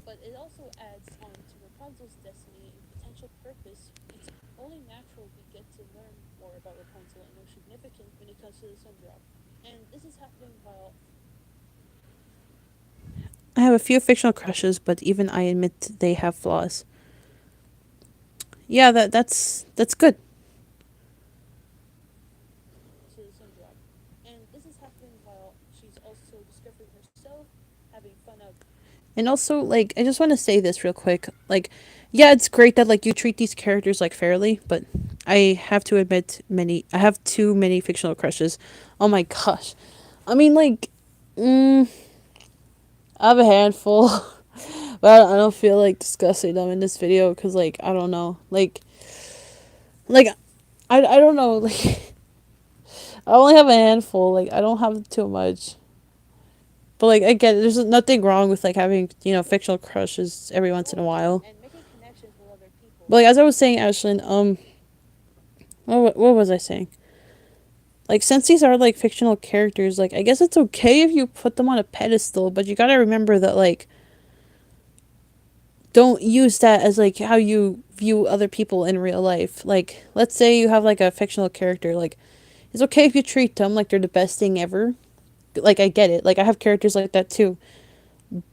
But it also adds on to Rapunzel's destiny and potential purpose. It's only natural we get to learn more about Rapunzel and her significance when it comes to the sun drop. And this is happening while I have a few fictional crushes, but even I admit they have flaws. Yeah, that's good. to the sun drop. And this is happening while she's also discovering herself, having fun out. And also, like, I just want to say this real quick. Like, yeah, it's great that like you treat these characters like fairly, but I have to admit, I have too many fictional crushes. Oh my gosh. I mean, like, mm, I have a handful, but I don't feel like discussing them in this video because, like, I don't know. Like, I don't know. Like, I only have a handful. Like, I don't have too much. But, like, again, there's nothing wrong with, like, having, fictional crushes every once in a while. and making connections with other people. But, like, as I was saying, Ashlyn, what was I saying? Like, since these are, like, fictional characters, like, I guess it's okay if you put them on a pedestal, but you gotta remember that, like, don't use that as, like, how you view other people in real life. Like, let's say you have, like, a fictional character, like, it's okay if you treat them like they're the best thing ever. Like, I get it. Like, I have characters like that too.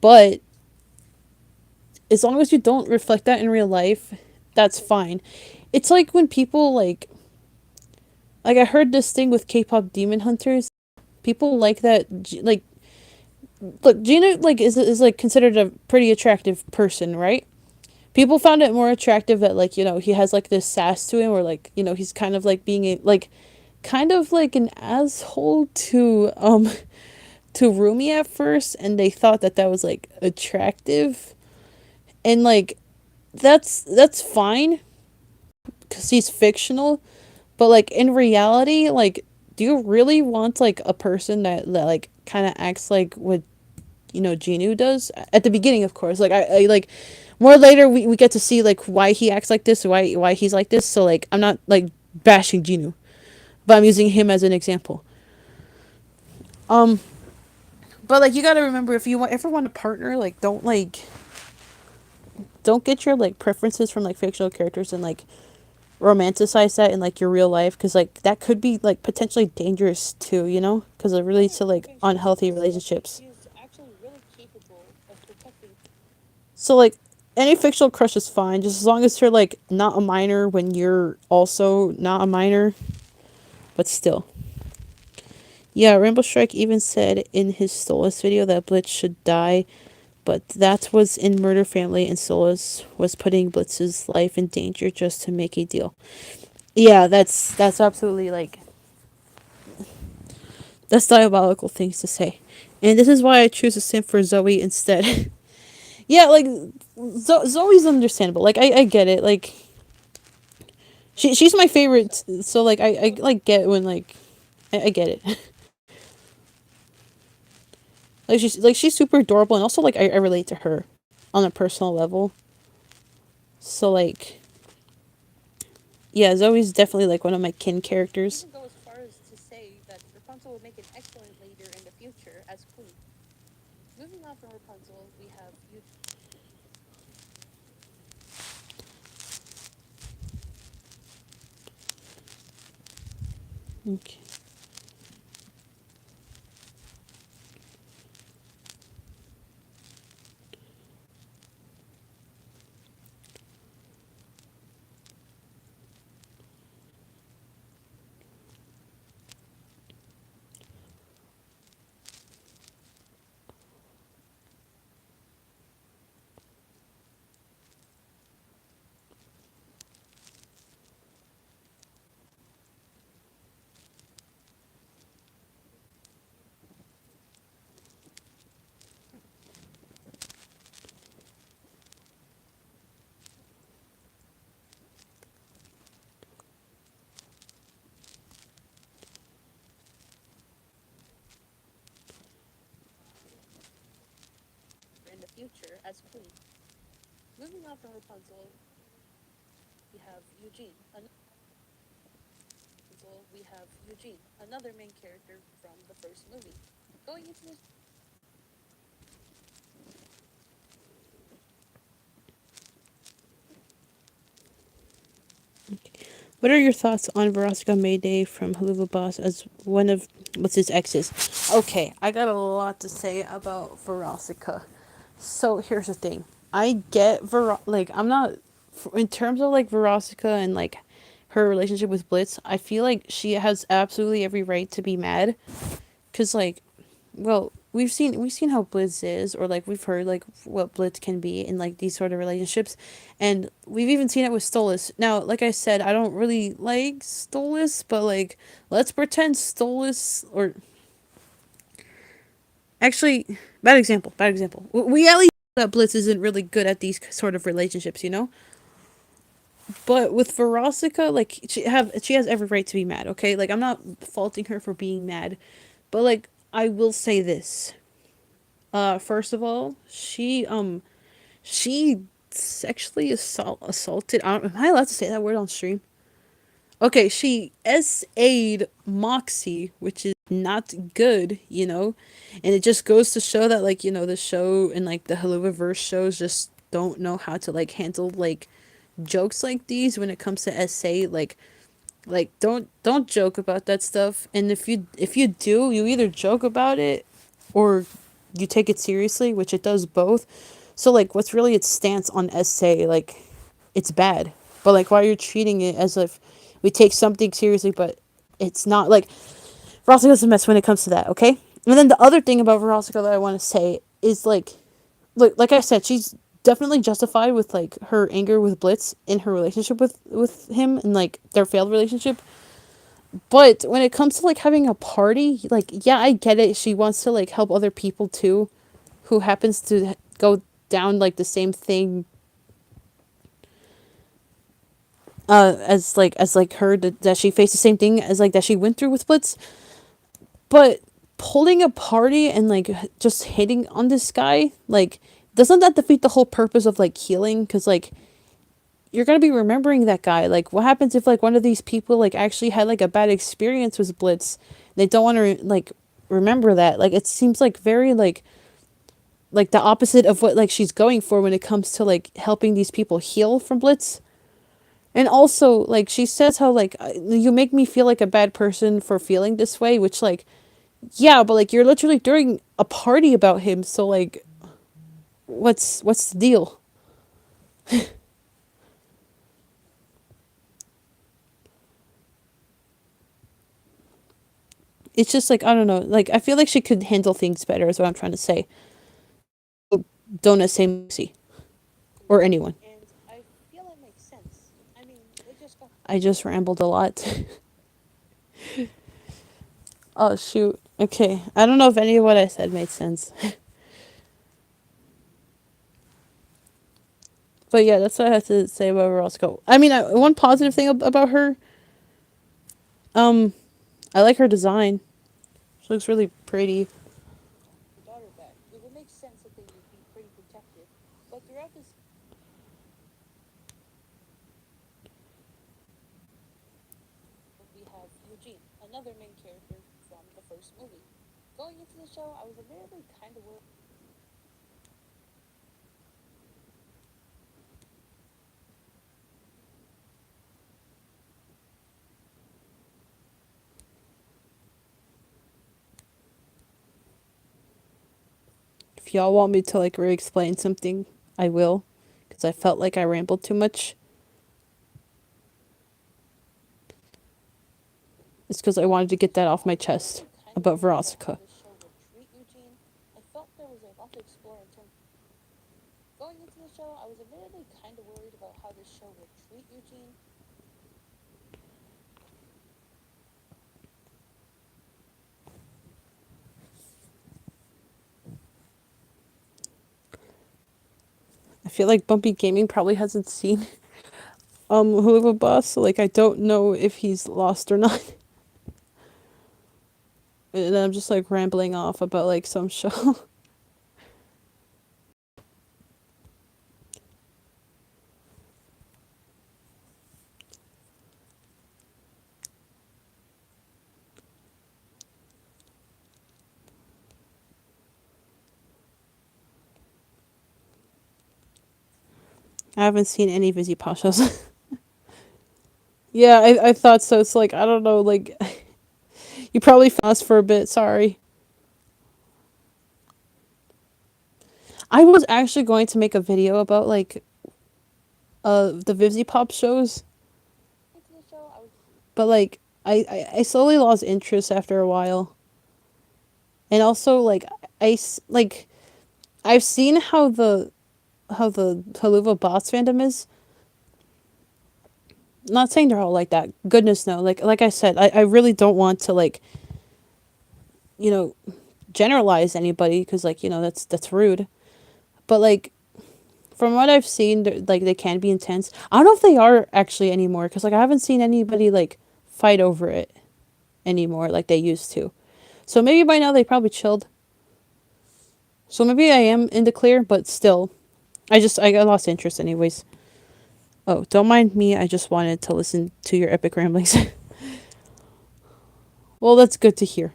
But as long as you don't reflect that in real life, that's fine. It's like when people, like I heard this thing with K-pop demon hunters. People like that, like, look, Gina, like, is like considered a pretty attractive person, right? People found it more attractive that, like, he has like this sass to him, or, like, he's kind of like being a, like, kind of like an asshole to to Rumi at first, and they thought that that was, like, attractive, and, like, that's fine because he's fictional, but, like, in reality, like, do you really want, like, a person that like kind of acts like what Genu does at the beginning? Of course, like, I like, more later we get to see, like, why he acts like this, why he's like this. So, like, I'm not, like, bashing Genu, but I'm using him as an example. um but, like, you gotta remember, if you ever want a partner, like, don't get your, like, preferences from, like, fictional characters and, like, romanticize that in, like, your real life, because, like, that could be, like, potentially dangerous too, because it Even relates in to, like, fictional unhealthy stories, relationships. she's actually really capable of protecting. So, like, any fictional crush is fine, just as long as you're, like, not a minor when you're also not a minor, but still. Yeah, Rainbow Strike even said in his Stolas video that Blitz should die, but that was in Murder Family, and Stolas was putting Blitz's life in danger just to make a deal. Yeah, that's absolutely, like, that's diabolical things to say. And this is why I choose to sim for Zoe instead. Yeah, like, Zoe's understandable. Like, I get it. Like, she's my favorite, so, like, I like, get when, like, I get it. She's super adorable, and also, like, I relate to her on a personal level. So, like, yeah, Zoe's definitely, like, one of my kin characters. Even go as far as to say that Rapunzel would make an excellent leader in the future as queen. Moving on from Rapunzel, we have Okay. in the future as queen. Moving on from Rapunzel, we have Eugene. We have Eugene, another main character from the first movie. Going into this, What are your thoughts on Veronica Mayday from Haluva Boss as one of what's his exes? Okay, I got a lot to say about Veronica. So here's the thing. I get like, I'm not, in terms of, like, Veronica and, like, her relationship with Blitz, I feel like she has absolutely every right to be mad, cuz, like, well, we've seen how Blitz is, or like we've heard like what Blitz can be in like these sort of relationships, and we've even seen it with Stolas. Now, like I said, I don't really like Stolas, but like let's pretend Stolas, or actually, bad example. We at least know that Blitz isn't really good at these sort of relationships, you know. But with Veronica, like she has every right to be mad. Okay, like I'm not faulting her for being mad, but like I will say this. First of all, she sexually assaulted. Am I allowed to say that word on stream? Okay, she SA'd Moxie, which is not good, you know? And it just goes to show that, like, the show and, like, the Helluvaverse shows just don't know how to, like, handle, like, jokes like these when it comes to SA. Like, don't joke about that stuff. And if you do, you either joke about it or you take it seriously, which it does both. So, like, what's really its stance on SA? Like, it's bad. But, like, why you're treating it as if we take something seriously, but it's not. Like, Veronica's a mess when it comes to that, okay? And then the other thing about Veronica that I want to say is, like I said, she's definitely justified with, like, her anger with Blitz in her relationship with him and, like, their failed relationship. But when it comes to, like, having a party, like, yeah, I get it. She wants to, like, help other people, too, who happens to go down, like, the same thing as her, that she faced the same thing as, like, that she went through with Blitz. But pulling a party and, like, just hitting on this guy, like, doesn't that defeat the whole purpose of, like, healing? Because, like, you're gonna be remembering that guy. Like, what happens if, like, one of these people, like, actually had, like, a bad experience with Blitz? They don't want to, like, remember that. Like, it seems like very, like the opposite of what, like, she's going for when it comes to, like, helping these people heal from Blitz. And also, like, she says how, like, you make me feel like a bad person for feeling this way, which, like, yeah, but, like, you're literally during a party about him, so, like, what's the deal? It's just like, I don't know. Like, I feel like she could handle things better, is what I'm trying to say. Don't say Lucy or anyone. And I feel it makes sense. I mean, they just got I just rambled a lot. Oh, shoot. Okay. I don't know if any of what I said made sense. But yeah, that's what I have to say about Roscoe. I mean, one positive thing about her, um, I like her design. She looks really pretty. her daughter back. It would make sense that they would be pretty protective. But throughout this, we have Eugene, another main character from the first movie. Going into the show, I was admittedly kind of worried. If y'all want me to, like, re-explain something, I will. Because I felt like I rambled too much. It's because I wanted to get that off my I was chest admittedly kind of about worried about how Veronica. this show would treat Eugene. I felt there was a lot to explore in terms. Going into the show, I was admittedly kind of worried about how this show would treat Eugene. I feel like Bumpy Gaming probably hasn't seen Hula Boss, so, like, I don't know if he's lost or not. And I'm just, like, rambling off about, like, some show. I haven't seen any Vizzy Pop shows. Yeah, I thought so. It's like, I don't know, like, you probably fast for a bit, sorry. I was actually going to make a video about, like, the Vivzy Pop shows, Into the show, I was but, like, I slowly lost interest after a while. And also, like, like I've seen how the Haluva bots fandom is. Not saying they're all like that. Goodness no. Like I said, I really don't want to like, you know, generalize anybody because like, you know, that's rude. But like from what I've seen, like they can be intense. I don't know if they are actually anymore because like I haven't seen anybody like fight over it anymore like they used to. So maybe by now they probably chilled. So maybe I am in the clear, but still, I got lost interest anyways. Oh, don't mind me. I just wanted to listen to your epic ramblings. Well, that's good to hear.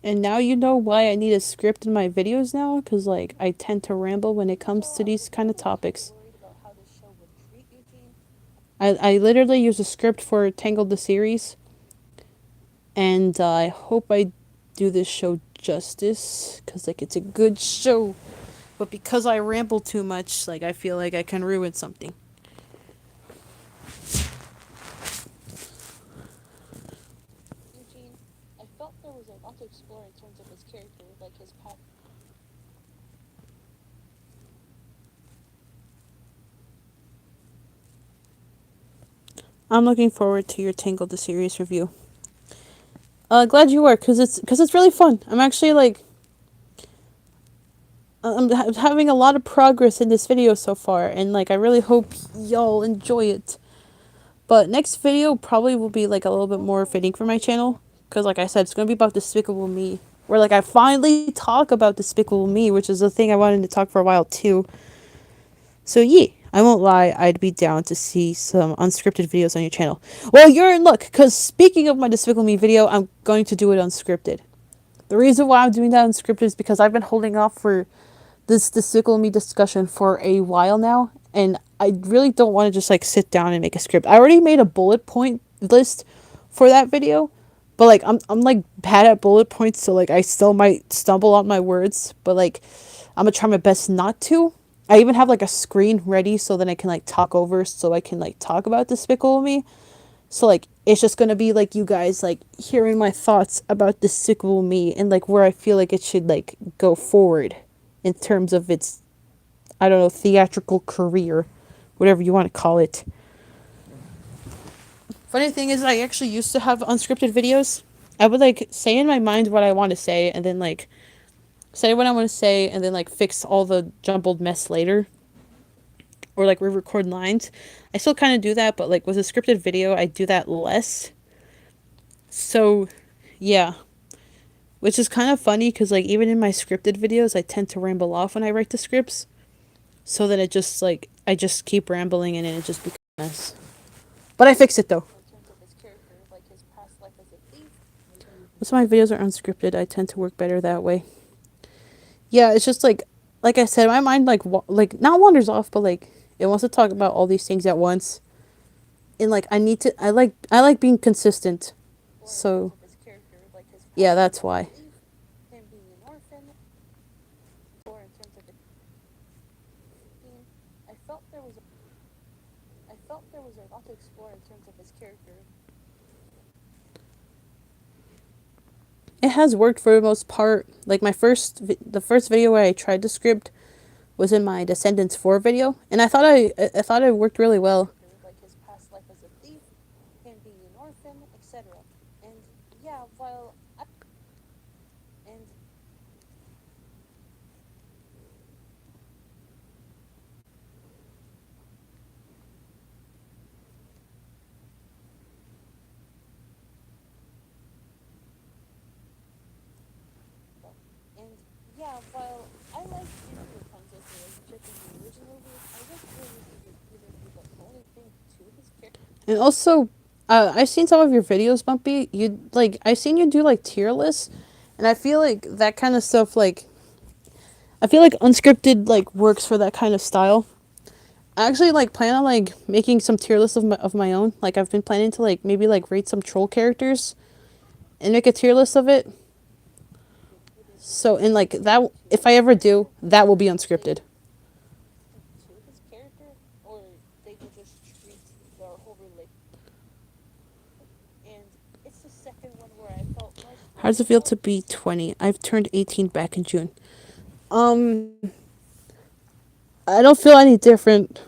And now you know why I need a script in my videos now, because like I tend to ramble when it comes to these kind of topics. Worried about how this show would treat Eugene. I literally use a script for Tangled the series, and I hope I do this show justice, because like it's a good show. But because I ramble too much, like I feel like I can ruin something. Eugene, I felt there was a lot to explore in terms of his character, like his past. I'm looking forward to your Tangled the series review. Glad you are, cause it's really fun. I'm actually like having a lot of progress in this video so far, and like I really hope y'all enjoy it. But next video probably will be like a little bit more fitting for my channel, cause like I said, it's gonna be about Despicable Me, where like I finally talk about Despicable Me, which is a thing I wanted to talk for a while too. So yeah, I won't lie, I'd be down to see some unscripted videos on your channel. Well, you're in luck, cause speaking of my Despicable Me video, I'm going to do it unscripted. The reason why I'm doing that unscripted is because I've been holding off for this Despicable Me discussion for a while now, and I really don't want to just like sit down and make a script. I already made a bullet point list for that video, but like I'm like bad at bullet points, so like I still might stumble on my words, but like I'm gonna try my best not to. I even have like a screen ready so then I can like talk over, so I can like talk about Despicable Me. So like it's just gonna be like you guys like hearing my thoughts about Despicable Me and like where I feel like it should like go forward in terms of its, I don't know, theatrical career, whatever you want to call it. Funny thing is, I actually used to have unscripted videos. I would like say in my mind what I want to say, and then like say what I want to say, and then like fix all the jumbled mess later, or like re-record lines. I still kind of do that, but like with a scripted video, I do that less. So, yeah, which is kind of funny because like even in my scripted videos, I tend to ramble off when I write the scripts. So that it just like I just keep rambling and it just becomes a mess. But I fix it though. In terms of his character, like his past life as a thief. Most of my videos are unscripted. I tend to work better that way. Yeah, it's just like I said, my mind like not wanders off, but like it wants to talk about all these things at once. And like I like being consistent. So His character, like his past yeah, that's why. thief, him being an orphan, or in terms of the theme, I felt there was I felt there was a lot to explore in terms of his character. It has worked for the most part. Like the first video where I tried the script was in my Descendants 4 video, and I thought it worked really well. Like his past life as a thief, him being an orphan, etc. And yeah, while I, and and yeah, while I like Jimmy Rapunzel's relationship in the original movie, I just really think it's either the only thing to his character. And also, I've seen some of your videos, Bumpy. I've seen you do like tier lists, and I feel like that kind of stuff like I feel like unscripted like works for that kind of style. I actually like plan on like making some tier lists of my own. Like I've been planning to like maybe like rate some troll characters and make a tier list of it. So and like that, if I ever do, that will be unscripted. To his character, or they will just treat their whole relationship. And it's the second one where I felt most How does it feel to relatable. be 20? I've turned 18 back in June. Um, I don't feel any different.